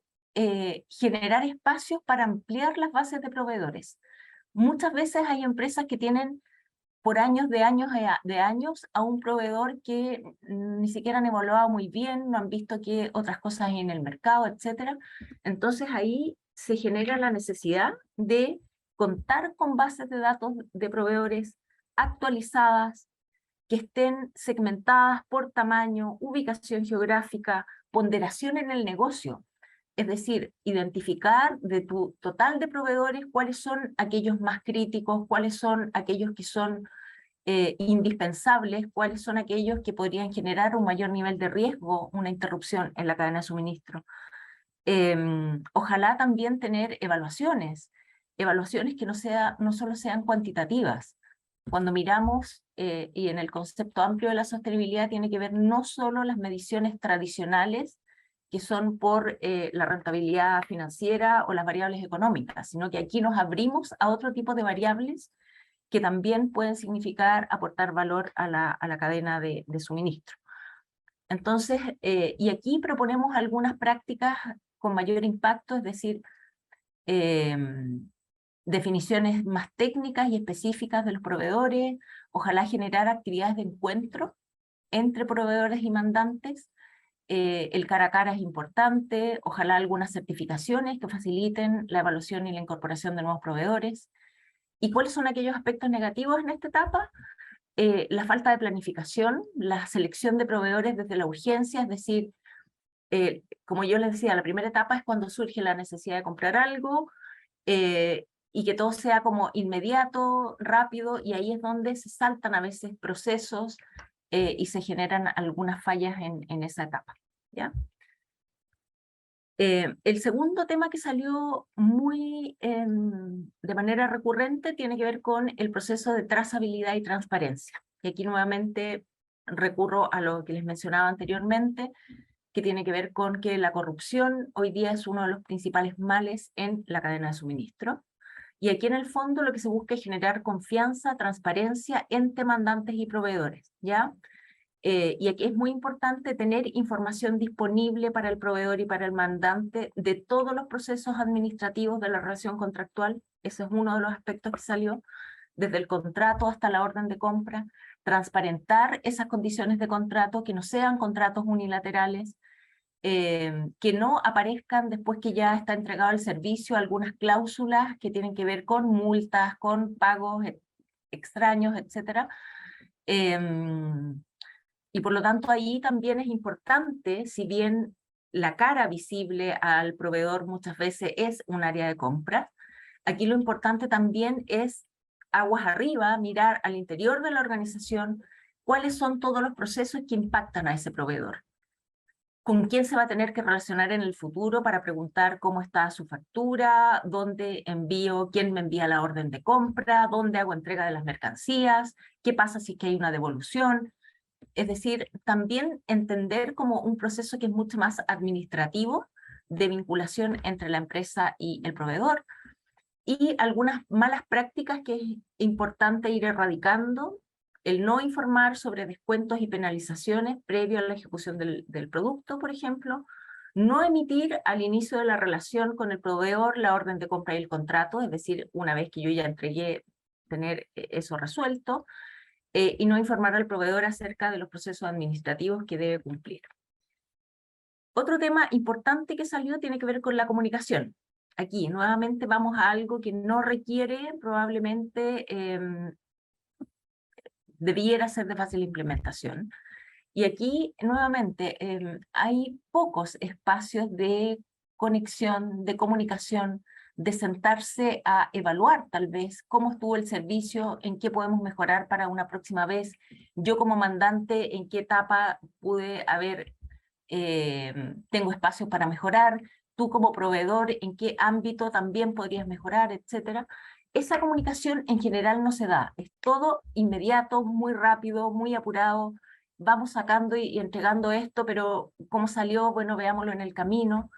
Speaker 3: generar espacios para ampliar las bases de proveedores. Muchas veces hay empresas que tienen por años de años a un proveedor que ni siquiera han evaluado muy bien, no han visto que otras cosas hay en el mercado, etc. Entonces ahí se genera la necesidad de contar con bases de datos de proveedores actualizadas, que estén segmentadas por tamaño, ubicación geográfica, ponderación en el negocio. Es decir, identificar de tu total de proveedores cuáles son aquellos más críticos, cuáles son aquellos que son indispensables, cuáles son aquellos que podrían generar un mayor nivel de riesgo, una interrupción en la cadena de suministro. Ojalá también tener evaluaciones que no solo sean cuantitativas. Cuando miramos, y en el concepto amplio de la sostenibilidad tiene que ver no solo las mediciones tradicionales, que son por la rentabilidad financiera o las variables económicas, sino que aquí nos abrimos a otro tipo de variables que también pueden significar aportar valor a la cadena de suministro. Entonces, y aquí proponemos algunas prácticas con mayor impacto, es decir, definiciones más técnicas y específicas de los proveedores, ojalá generar actividades de encuentro entre proveedores y mandantes. El cara a cara es importante, ojalá algunas certificaciones que faciliten la evaluación y la incorporación de nuevos proveedores. ¿Y cuáles son aquellos aspectos negativos en esta etapa? La falta de planificación, la selección de proveedores desde la urgencia, es decir, como yo les decía, la primera etapa es cuando surge la necesidad de comprar algo, y que todo sea como inmediato, rápido, y ahí es donde se saltan a veces procesos y se generan algunas fallas en esa etapa, ¿ya? El segundo tema que salió muy de manera recurrente tiene que ver con el proceso de trazabilidad y transparencia. Y aquí nuevamente recurro a lo que les mencionaba anteriormente, que tiene que ver con que la corrupción hoy día es uno de los principales males en la cadena de suministro. Y aquí en el fondo lo que se busca es generar confianza, transparencia entre mandantes y proveedores, ¿ya? Y aquí es muy importante tener información disponible para el proveedor y para el mandante de todos los procesos administrativos de la relación contractual. Ese es uno de los aspectos que salió, desde el contrato hasta la orden de compra, transparentar esas condiciones de contrato, que no sean contratos unilaterales, que no aparezcan después que ya está entregado el servicio algunas cláusulas que tienen que ver con multas, con pagos extraños, etc. Y por lo tanto ahí también es importante, si bien la cara visible al proveedor muchas veces es un área de compra, aquí lo importante también es aguas arriba, mirar al interior de la organización cuáles son todos los procesos que impactan a ese proveedor. Con quién se va a tener que relacionar en el futuro para preguntar cómo está su factura, dónde envío, quién me envía la orden de compra, dónde hago entrega de las mercancías, qué pasa si es que hay una devolución. Es decir, también entender como un proceso que es mucho más administrativo de vinculación entre la empresa y el proveedor, y algunas malas prácticas que es importante ir erradicando: el no informar sobre descuentos y penalizaciones previo a la ejecución del producto, por ejemplo; no emitir al inicio de la relación con el proveedor la orden de compra y el contrato, es decir, una vez que yo ya entregué, tener eso resuelto; y no informar al proveedor acerca de los procesos administrativos que debe cumplir. Otro tema importante que salió tiene que ver con la comunicación. Aquí nuevamente vamos a algo que no requiere, probablemente debiera ser de fácil implementación. Y aquí nuevamente hay pocos espacios de conexión, de comunicación, de sentarse a evaluar tal vez cómo estuvo el servicio, en qué podemos mejorar para una próxima vez. Yo como mandante, en qué etapa pude haber, tengo espacios para mejorar. Tú como proveedor, en qué ámbito también podrías mejorar, etcétera. Esa comunicación en general no se da. Es todo inmediato, muy rápido, muy apurado. Vamos sacando y entregando esto, pero ¿cómo salió? Bueno, veámoslo en el camino.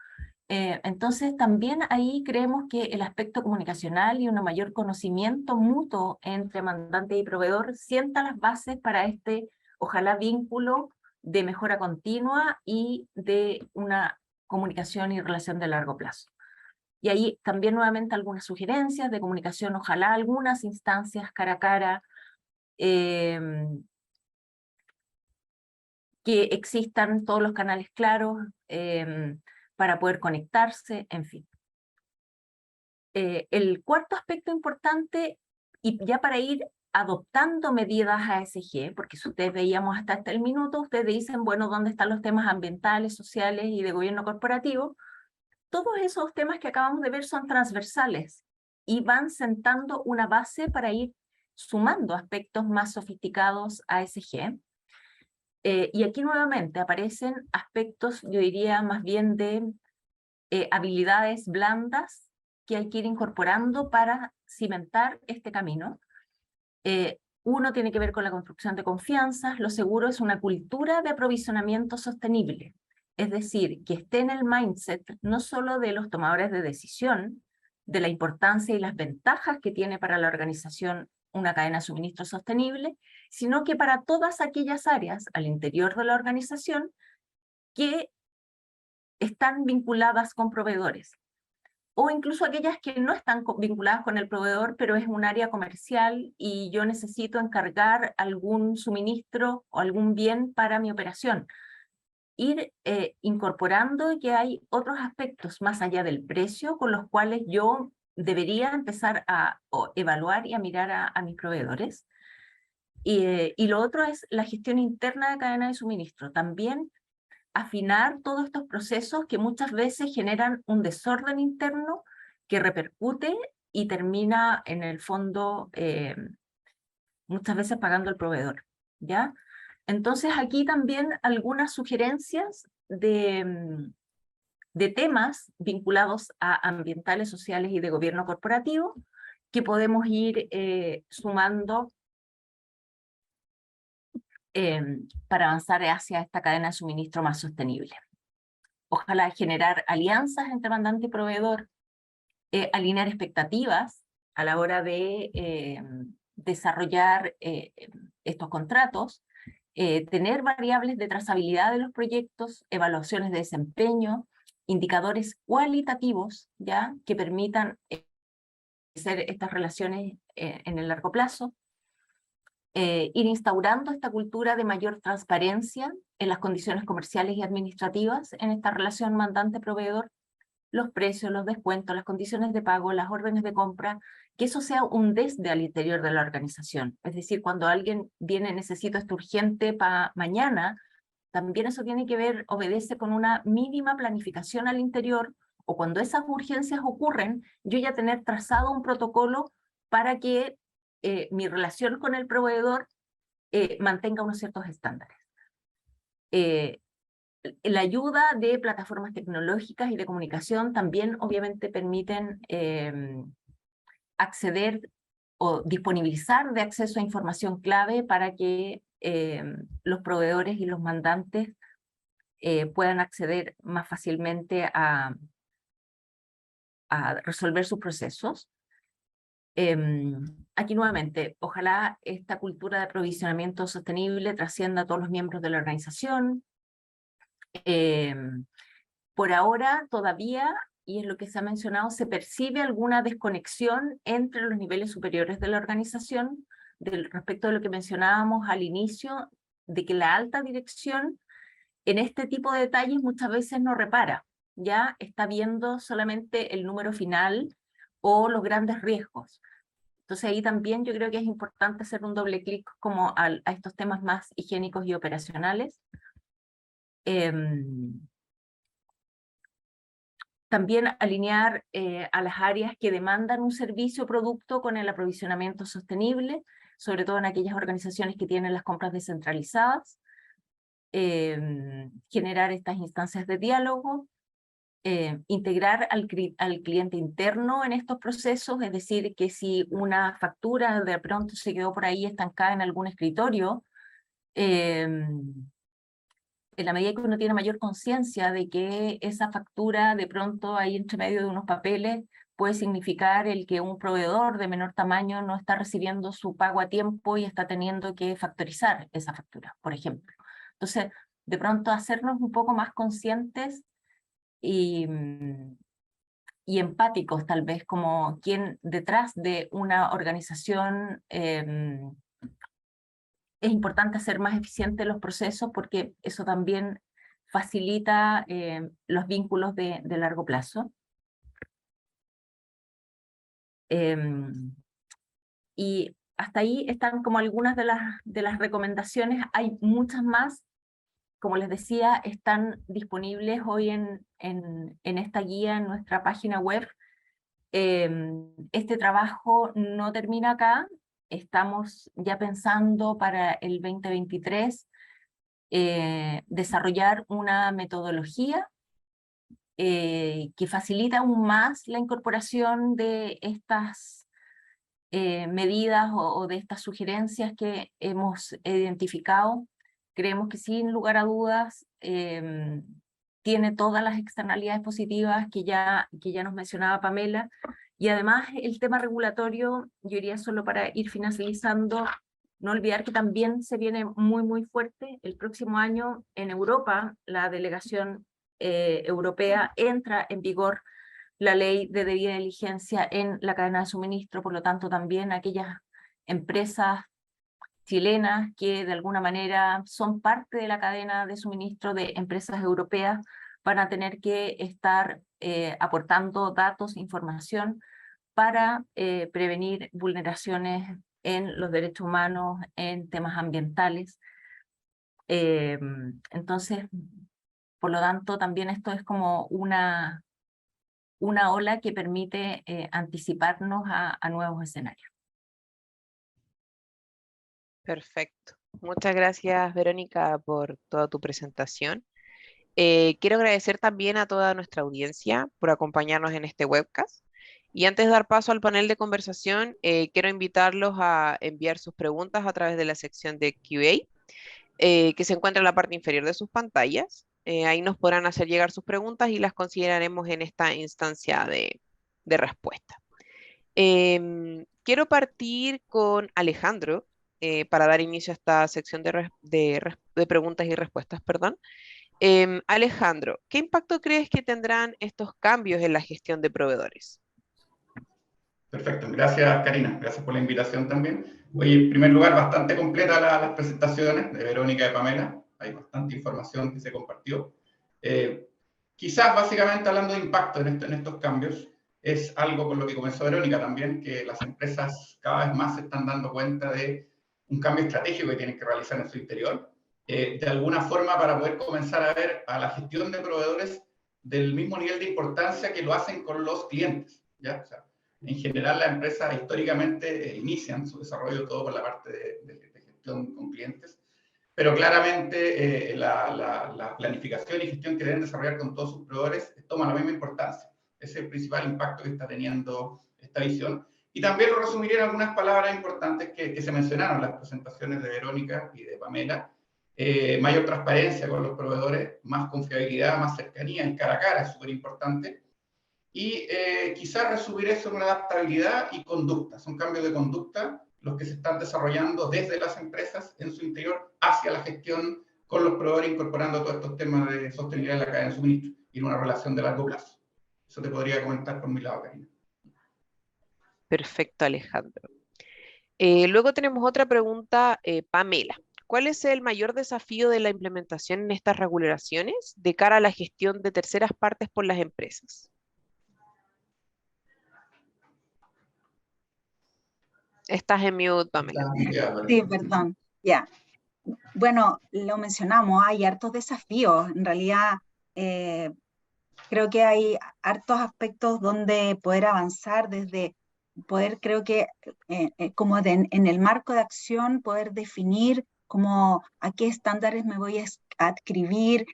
Speaker 3: Entonces también ahí creemos que el aspecto comunicacional y un mayor conocimiento mutuo entre mandante y proveedor sienta las bases para este, ojalá, vínculo de mejora continua y de una comunicación y relación de largo plazo. Y ahí también nuevamente algunas sugerencias de comunicación, ojalá algunas instancias cara a cara, que existan todos los canales claros para poder conectarse, en fin. El cuarto aspecto importante, y ya para ir adoptando medidas ASG, porque si ustedes veíamos hasta el minuto, ustedes dicen, bueno, ¿dónde están los temas ambientales, sociales y de gobierno corporativo? Todos esos temas que acabamos de ver son transversales y van sentando una base para ir sumando aspectos más sofisticados ASG. Y aquí nuevamente aparecen aspectos, yo diría más bien de habilidades blandas que hay que ir incorporando para cimentar este camino. Uno tiene que ver con la construcción de confianzas. Lo seguro es una cultura de aprovisionamiento sostenible, es decir, que esté en el mindset no solo de los tomadores de decisión, de la importancia y las ventajas que tiene para la organización una cadena de suministro sostenible, sino que para todas aquellas áreas al interior de la organización que están vinculadas con proveedores, o incluso aquellas que no están vinculadas con el proveedor, pero es un área comercial y yo necesito encargar algún suministro o algún bien para mi operación. Ir incorporando que hay otros aspectos más allá del precio con los cuales yo debería empezar a evaluar y a mirar a mis proveedores. Y lo otro es la gestión interna de cadena de suministro. También afinar todos estos procesos que muchas veces generan un desorden interno que repercute y termina en el fondo muchas veces pagando el proveedor, ¿ya? Entonces aquí también algunas sugerencias de de temas vinculados a ambientales, sociales y de gobierno corporativo que podemos ir sumando para avanzar hacia esta cadena de suministro más sostenible. Ojalá generar alianzas entre mandante y proveedor, alinear expectativas a la hora de desarrollar estos contratos, tener variables de trazabilidad de los proyectos, evaluaciones de desempeño, indicadores cualitativos ya que permitan hacer estas relaciones en el largo plazo, ir instaurando esta cultura de mayor transparencia en las condiciones comerciales y administrativas en esta relación mandante-proveedor, los precios, los descuentos, las condiciones de pago, las órdenes de compra, que eso sea un desde al interior de la organización. Es decir, cuando alguien viene, necesito esto urgente para mañana, también eso tiene que ver, obedece con una mínima planificación al interior, o cuando esas urgencias ocurren, yo ya tener trazado un protocolo para que mi relación con el proveedor mantenga unos ciertos estándares. La ayuda de plataformas tecnológicas y de comunicación también obviamente permiten acceder o disponibilizar de acceso a información clave para que los proveedores y los mandantes puedan acceder más fácilmente a resolver sus procesos. Aquí nuevamente, ojalá esta cultura de aprovisionamiento sostenible trascienda a todos los miembros de la organización. Por ahora todavía, y es lo que se ha mencionado, se percibe alguna desconexión entre los niveles superiores de la organización respecto de lo que mencionábamos al inicio, de que la alta dirección en este tipo de detalles muchas veces no repara, ya está viendo solamente el número final o los grandes riesgos. Entonces ahí también yo creo que es importante hacer un doble clic como a estos temas más higiénicos y operacionales. También alinear a las áreas que demandan un servicio o producto con el aprovisionamiento sostenible, sobre todo en aquellas organizaciones que tienen las compras descentralizadas, generar estas instancias de diálogo, integrar al cliente interno en estos procesos, es decir, que si una factura de pronto se quedó por ahí estancada en algún escritorio, en la medida que uno tiene mayor conciencia de que esa factura de pronto ahí entre medio de unos papeles puede significar el que un proveedor de menor tamaño no está recibiendo su pago a tiempo y está teniendo que factorizar esa factura, por ejemplo. Entonces, de pronto hacernos un poco más conscientes y empáticos tal vez, como quien detrás de una organización es importante hacer más eficientes los procesos porque eso también facilita los vínculos de largo plazo. Y hasta ahí están como algunas de las recomendaciones. Hay muchas más, como les decía, están disponibles hoy en esta guía en nuestra página web. Este trabajo no termina acá. Estamos ya pensando para el 2023 desarrollar una metodología que facilita aún más la incorporación de estas medidas o de estas sugerencias que hemos identificado. Creemos que sin lugar a dudas tiene todas las externalidades positivas que ya nos mencionaba Pamela. Y además el tema regulatorio, yo diría solo para ir finalizando, no olvidar que también se viene muy, muy fuerte. El próximo año en Europa, la delegación europea entra en vigor la ley de debida diligencia en la cadena de suministro, por lo tanto también aquellas empresas chilenas que de alguna manera son parte de la cadena de suministro de empresas europeas van a tener que estar aportando datos, información para prevenir vulneraciones en los derechos humanos, en temas ambientales. Entonces, por lo tanto, también esto es como una ola que permite anticiparnos a nuevos escenarios.
Speaker 1: Perfecto. Muchas gracias, Verónica, por toda tu presentación. Quiero agradecer también a toda nuestra audiencia por acompañarnos en este webcast. Y antes de dar paso al panel de conversación, quiero invitarlos a enviar sus preguntas a través de la sección de QA, que se encuentra en la parte inferior de sus pantallas. Ahí nos podrán hacer llegar sus preguntas y las consideraremos en esta instancia de respuesta. Quiero partir con Alejandro para dar inicio a esta sección de preguntas y respuestas, perdón. Alejandro, ¿qué impacto crees que tendrán estos cambios en la gestión de proveedores?
Speaker 4: Perfecto, gracias Karina, gracias por la invitación también. Oye, en primer lugar, bastante completa las presentaciones de Verónica y de Pamela, hay bastante información que se compartió. Quizás básicamente hablando de impacto en estos cambios, es algo con lo que comenzó Verónica también, que las empresas cada vez más se están dando cuenta de un cambio estratégico que tienen que realizar en su interior, de alguna forma para poder comenzar a ver a la gestión de proveedores del mismo nivel de importancia que lo hacen con los clientes, ¿ya? O sea, en general, las empresas históricamente inician su desarrollo todo por la parte de gestión con clientes, pero claramente la planificación y gestión que deben desarrollar con todos sus proveedores toma la misma importancia. Ese es el principal impacto que está teniendo esta visión. Y también lo resumiría en algunas palabras importantes que se mencionaron en las presentaciones de Verónica y de Pamela. Mayor transparencia con los proveedores, más confiabilidad, más cercanía, en cara a cara, es súper importante. Y quizás resumir eso en una adaptabilidad y conducta. Son cambios de conducta los que se están desarrollando desde las empresas en su interior hacia la gestión con los proveedores, incorporando todos estos temas de sostenibilidad en la cadena de suministro y en una relación de largo plazo. Eso te podría comentar por mi lado, Karina.
Speaker 1: Perfecto, Alejandro. Luego tenemos otra pregunta, Pamela. ¿Cuál es el mayor desafío de la implementación en estas regulaciones de cara a la gestión de terceras partes por las empresas? Estás en mute, Pamela.
Speaker 2: Sí, perdón, ya. Bueno, lo mencionamos, hay hartos desafíos. En realidad, creo que hay hartos aspectos donde poder avanzar desde poder, creo que como en el marco de acción, poder definir como a qué estándares me voy a adscribir,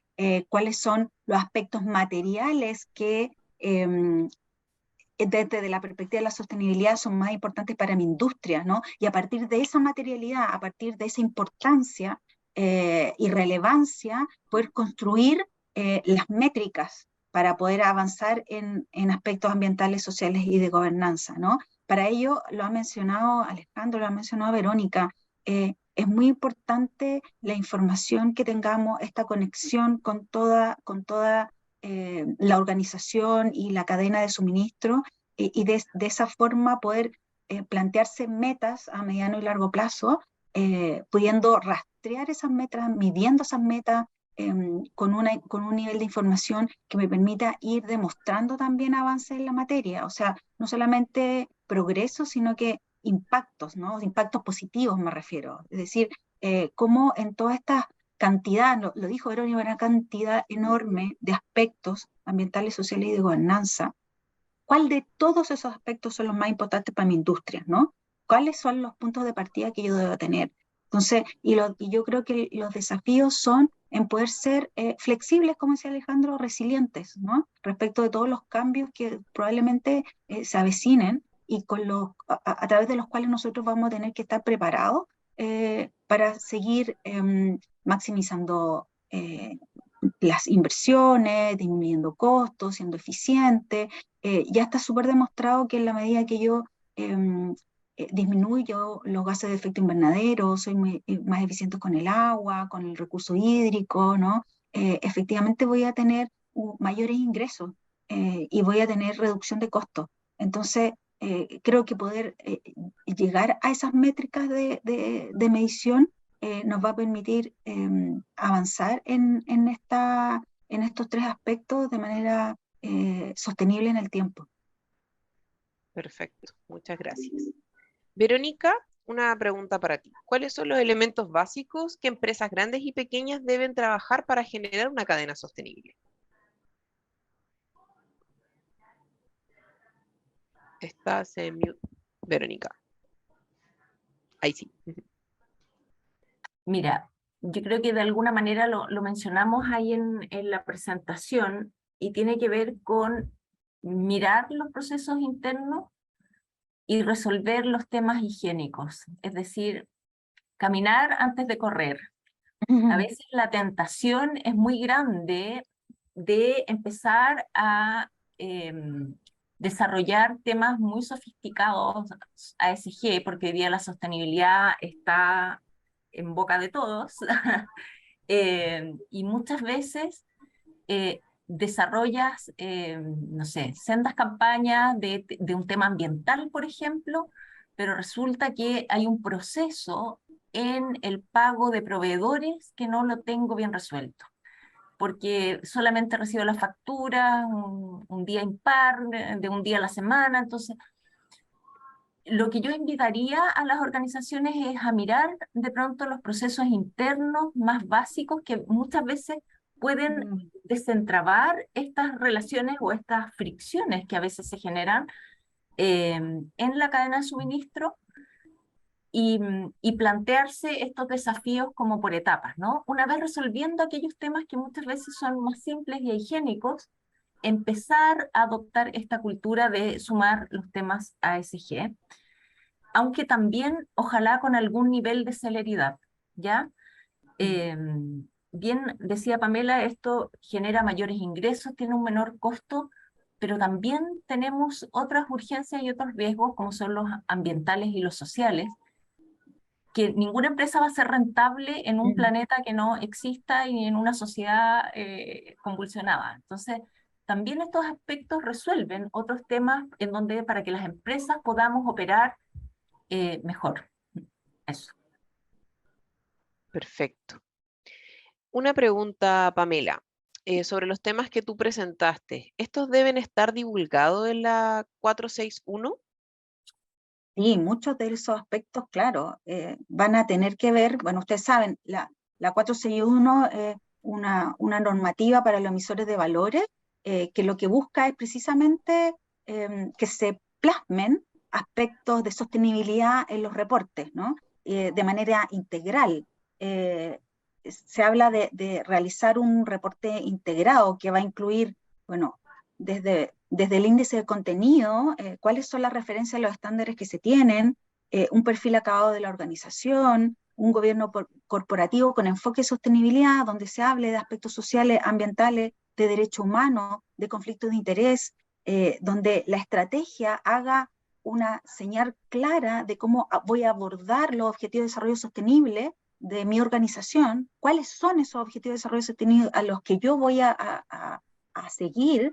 Speaker 2: cuáles son los aspectos materiales que desde la perspectiva de la sostenibilidad son más importantes para mi industria, ¿no? Y a partir de esa materialidad, a partir de esa importancia y relevancia, poder construir las métricas para poder avanzar en aspectos ambientales, sociales y de gobernanza, ¿no? Para ello, lo ha mencionado Alejandro, lo ha mencionado Verónica, es muy importante la información que tengamos, esta conexión con toda la organización y la cadena de suministro y de esa forma poder plantearse metas a mediano y largo plazo, pudiendo rastrear esas metas, midiendo esas metas con un nivel de información que me permita ir demostrando también avances en la materia. O sea, no solamente progreso, sino que impactos, ¿no? Impactos positivos me refiero. Es decir, cómo en todas estas cantidad, lo dijo Verónica, una cantidad enorme de aspectos ambientales, sociales y de gobernanza. ¿Cuál de todos esos aspectos son los más importantes para mi industria, ¿no? ¿Cuáles son los puntos de partida que yo debo tener? Entonces, y yo creo que los desafíos son en poder ser flexibles, como decía Alejandro, resilientes, ¿no? Respecto de todos los cambios que probablemente se avecinen y a través de los cuales nosotros vamos a tener que estar preparados para seguir maximizando las inversiones, disminuyendo costos, siendo eficiente. Ya está súper demostrado que en la medida que yo disminuyo los gases de efecto invernadero, soy más eficiente con el agua, con el recurso hídrico, ¿no? Efectivamente voy a tener mayores ingresos y voy a tener reducción de costos. Entonces, creo que poder llegar a esas métricas de medición nos va a permitir avanzar en estos tres aspectos de manera sostenible en el tiempo.
Speaker 1: Perfecto, muchas gracias. Verónica, una pregunta para ti. ¿Cuáles son los elementos básicos que empresas grandes y pequeñas deben trabajar para generar una cadena sostenible? Estás en mute, Verónica. Ahí sí.
Speaker 3: Mira, yo creo que de alguna manera lo mencionamos ahí en la presentación, y tiene que ver con mirar los procesos internos y resolver los temas higiénicos, es decir, caminar antes de correr. A veces la tentación es muy grande de empezar a desarrollar temas muy sofisticados ASG, porque hoy día la sostenibilidad está en boca de todos, y muchas veces desarrollas, no sé, sendas campañas de un tema ambiental, por ejemplo, pero resulta que hay un proceso en el pago de proveedores que no lo tengo bien resuelto, porque solamente recibo la factura un día impar, de un día a la semana. Entonces, lo que yo invitaría a las organizaciones es a mirar de pronto los procesos internos más básicos que muchas veces pueden desentrabar estas relaciones o estas fricciones que a veces se generan en la cadena de suministro, y plantearse estos desafíos como por etapas, ¿no? Una vez resolviendo aquellos temas que muchas veces son más simples y higiénicos, empezar a adoptar esta cultura de sumar los temas ASG, aunque también ojalá con algún nivel de celeridad, ¿ya? Bien decía Pamela, esto genera mayores ingresos, tiene un menor costo, pero también tenemos otras urgencias y otros riesgos, como son los ambientales y los sociales, que ninguna empresa va a ser rentable en un planeta que no exista y en una sociedad convulsionada. Entonces, también estos aspectos resuelven otros temas en donde para que las empresas podamos operar mejor. Eso.
Speaker 1: Perfecto. Una pregunta, Pamela, sobre los temas que tú presentaste. ¿Estos deben estar divulgados en la 461?
Speaker 2: Sí, muchos de esos aspectos, claro, van a tener que ver, bueno, ustedes saben, la 461 es una normativa para los emisores de valores, que lo que busca es precisamente que se plasmen aspectos de sostenibilidad en los reportes, ¿no? De manera integral. Se habla de realizar un reporte integrado que va a incluir, bueno, desde el índice de contenido, cuáles son las referencias a los estándares que se tienen, un perfil acabado de la organización, un gobierno corporativo con enfoque de sostenibilidad, donde se hable de aspectos sociales, ambientales, de derechos humanos, de conflictos de interés, donde la estrategia haga una señal clara de cómo voy a abordar los objetivos de desarrollo sostenible de mi organización, cuáles son esos objetivos de desarrollo sostenible a los que yo voy a seguir,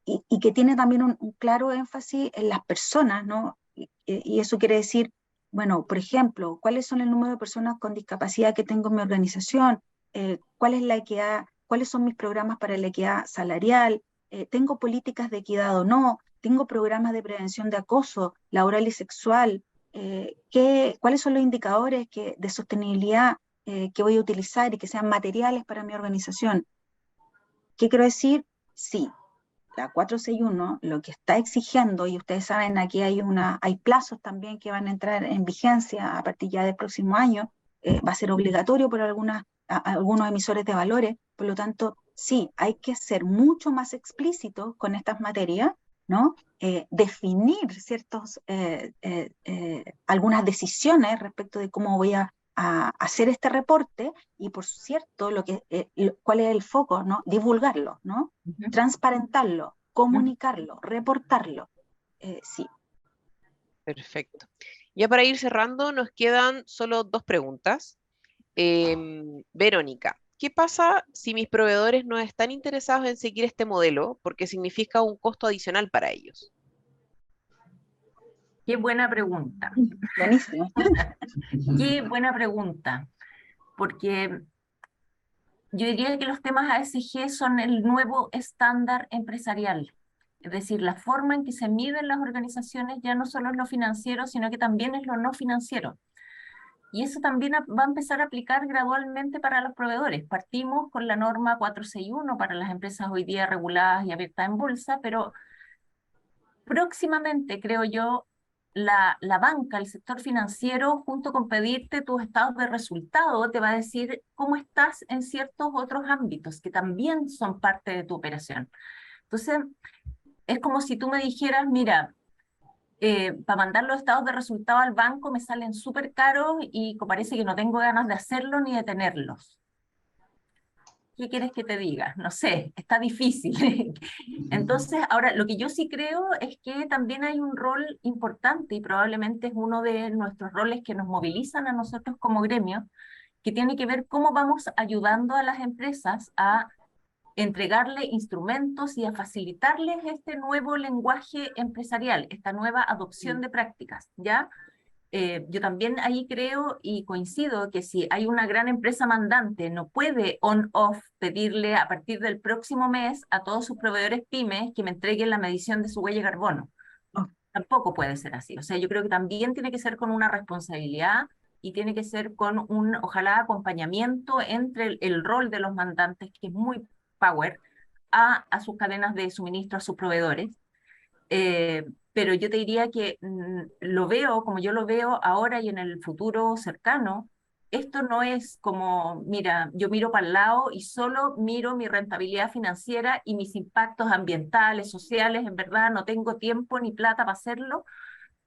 Speaker 2: y que tiene también un claro énfasis en las personas, ¿no? Y eso quiere decir, bueno, por ejemplo, ¿cuáles son el número de personas con discapacidad que tengo en mi organización? ¿Cuál es la equidad? ¿Cuáles son mis programas para la equidad salarial? ¿Tengo políticas de equidad o no? ¿Tengo programas de prevención de acoso laboral y sexual? ¿Cuáles son los indicadores de sostenibilidad que voy a utilizar y que sean materiales para mi organización? ¿Qué quiero decir? Sí, la 461 lo que está exigiendo, y ustedes saben, aquí hay plazos también que van a entrar en vigencia a partir ya del próximo año, va a ser obligatorio por algunos emisores de valores, por lo tanto, sí, hay que ser mucho más explícito con estas materias, ¿no? Definir algunas decisiones respecto de cómo voy a hacer este reporte, y por cierto, cuál es el foco, ¿no? Divulgarlo, ¿no? Transparentarlo, comunicarlo, reportarlo. Sí.
Speaker 1: Perfecto. Ya para ir cerrando, nos quedan solo dos preguntas. Verónica, ¿qué pasa si mis proveedores no están interesados en seguir este modelo porque significa un costo adicional para ellos?
Speaker 3: Qué buena pregunta.
Speaker 2: Buenísimo.
Speaker 3: Qué buena pregunta, porque yo diría que los temas ASG son el nuevo estándar empresarial. Es decir, la forma en que se miden las organizaciones ya no solo es lo financiero, sino que también es lo no financiero. Y eso también va a empezar a aplicar gradualmente para los proveedores. Partimos con la norma 461 para las empresas hoy día reguladas y abiertas en bolsa, pero próximamente, creo yo, la banca, el sector financiero, junto con pedirte tus estados de resultado, te va a decir cómo estás en ciertos otros ámbitos que también son parte de tu operación. Entonces, es como si tú me dijeras, mira, para mandar los estados de resultado al banco me salen súper caros y parece que no tengo ganas de hacerlo ni de tenerlos. ¿Qué quieres que te diga? No sé, está difícil. Entonces, ahora, lo que yo sí creo es que también hay un rol importante y probablemente es uno de nuestros roles que nos movilizan a nosotros como gremio, que tiene que ver cómo vamos ayudando a las empresas a entregarle instrumentos y a facilitarles este nuevo lenguaje empresarial, esta nueva adopción de prácticas, ¿ya? Yo también ahí creo y coincido que si hay una gran empresa mandante, no puede on-off pedirle a partir del próximo mes a todos sus proveedores pymes que me entreguen la medición de su huella de carbono.
Speaker 2: Oh.
Speaker 3: Tampoco puede ser así. O sea, yo creo que también tiene que ser con una responsabilidad y tiene que ser con un, ojalá, acompañamiento entre el rol de los mandantes, que es muy power, a sus cadenas de suministro, a sus proveedores. Pero yo te diría que lo veo como yo lo veo ahora y en el futuro cercano. Esto no es como, mira, yo miro para el lado y solo miro mi rentabilidad financiera y mis impactos ambientales, sociales, en verdad no tengo tiempo ni plata para hacerlo.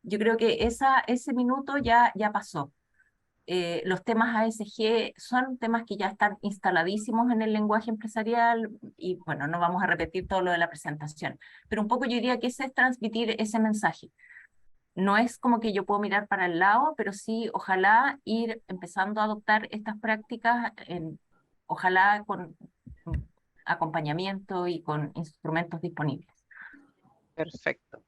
Speaker 3: Yo creo que ese minuto ya pasó. Los temas ASG son temas que ya están instaladísimos en el lenguaje empresarial y bueno, no vamos a repetir todo lo de la presentación, pero un poco yo diría que ese es transmitir ese mensaje. No es como que yo puedo mirar para el lado, pero sí, ojalá ir empezando a adoptar estas prácticas, ojalá con acompañamiento y con instrumentos disponibles.
Speaker 1: Perfecto.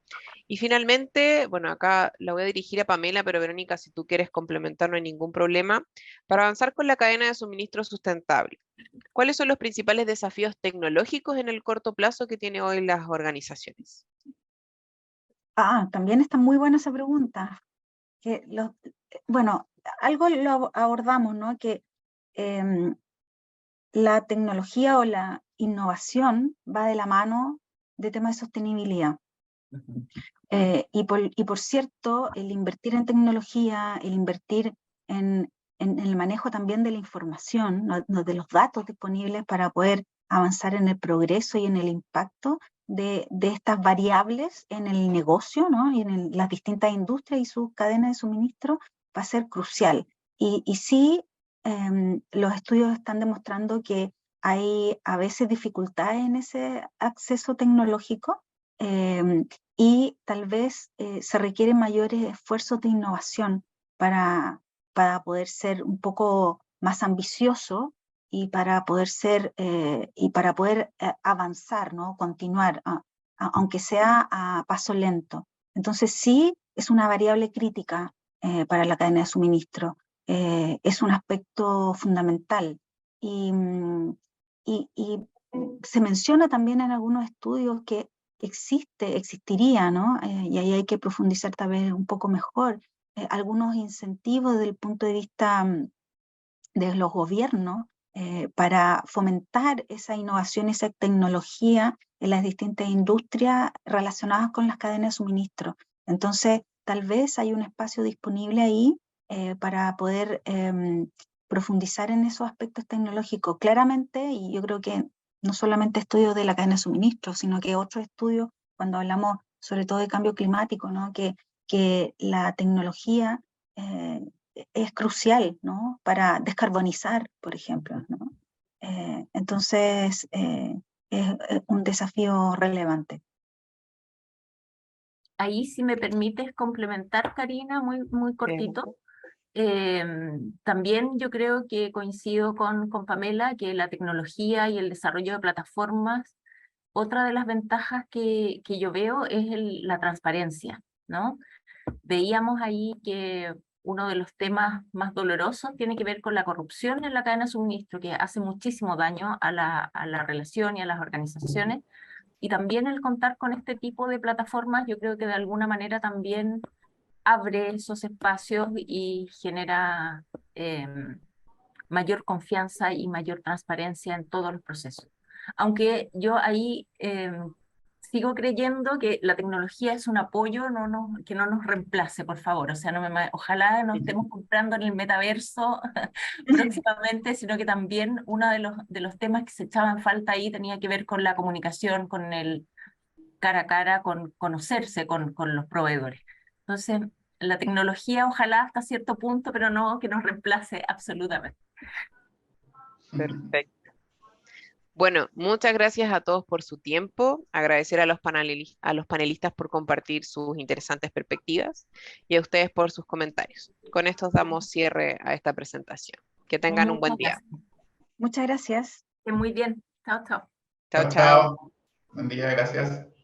Speaker 1: Y finalmente, bueno, acá la voy a dirigir a Pamela, pero Verónica, si tú quieres complementar, no hay ningún problema. Para avanzar con la cadena de suministro sustentable, ¿cuáles son los principales desafíos tecnológicos en el corto plazo que tienen hoy las organizaciones?
Speaker 2: También está muy buena esa pregunta. Bueno, algo lo abordamos, ¿no? Que la tecnología o la innovación va de la mano de temas de sostenibilidad. Y por cierto, el invertir en tecnología, el invertir en el manejo también de la información, ¿no? De los datos disponibles para poder avanzar en el progreso y en el impacto de estas variables en el negocio, ¿no? Y en las distintas industrias y sus cadenas de suministro, va a ser crucial. Y sí, los estudios están demostrando que hay a veces dificultades en ese acceso tecnológico, y tal vez se requieren mayores esfuerzos de innovación para, poder ser un poco más ambicioso y para poder avanzar, ¿no? Continuar, aunque sea a paso lento. Entonces sí es una variable crítica para la cadena de suministro. Es un aspecto fundamental. Y se menciona también en algunos estudios que existiría, ¿no? Y ahí hay que profundizar tal vez un poco mejor, algunos incentivos desde el punto de vista de los gobiernos para fomentar esa innovación, esa tecnología en las distintas industrias relacionadas con las cadenas de suministro. Entonces, tal vez hay un espacio disponible ahí para poder profundizar en esos aspectos tecnológicos. Claramente, y yo creo que no solamente estudios de la cadena de suministro, sino que otros estudios, cuando hablamos sobre todo de cambio climático, ¿no? Que la tecnología es crucial, ¿no? Para descarbonizar, por ejemplo, ¿no? Entonces, es un desafío relevante.
Speaker 3: Ahí, si me permites complementar, Karina, muy cortito. También yo creo que coincido con Pamela que la tecnología y el desarrollo de plataformas, otra de las ventajas que yo veo es la transparencia, ¿no? Veíamos ahí que uno de los temas más dolorosos tiene que ver con la corrupción en la cadena de suministro, que hace muchísimo daño a la relación y a las organizaciones. Y también el contar con este tipo de plataformas, yo creo que de alguna manera también abre esos espacios y genera mayor confianza y mayor transparencia en todos los procesos. Aunque yo ahí sigo creyendo que la tecnología es un apoyo, que no nos reemplace, por favor. O sea, ojalá no estemos comprando en el metaverso próximamente, sino que también uno de los temas que se echaban falta ahí tenía que ver con la comunicación, con el cara a cara, con conocerse con los proveedores. Entonces, la tecnología ojalá hasta cierto punto, pero no que nos reemplace absolutamente.
Speaker 1: Perfecto. Bueno, muchas gracias a todos por su tiempo, agradecer a los panelistas por compartir sus interesantes perspectivas y a ustedes por sus comentarios. Con esto damos cierre a esta presentación. Que tengan un buen día.
Speaker 2: Muchas gracias.
Speaker 3: Muy bien. Chao, chao.
Speaker 1: Chao,
Speaker 4: Chao,
Speaker 1: chao.
Speaker 4: chao. Buen día, gracias.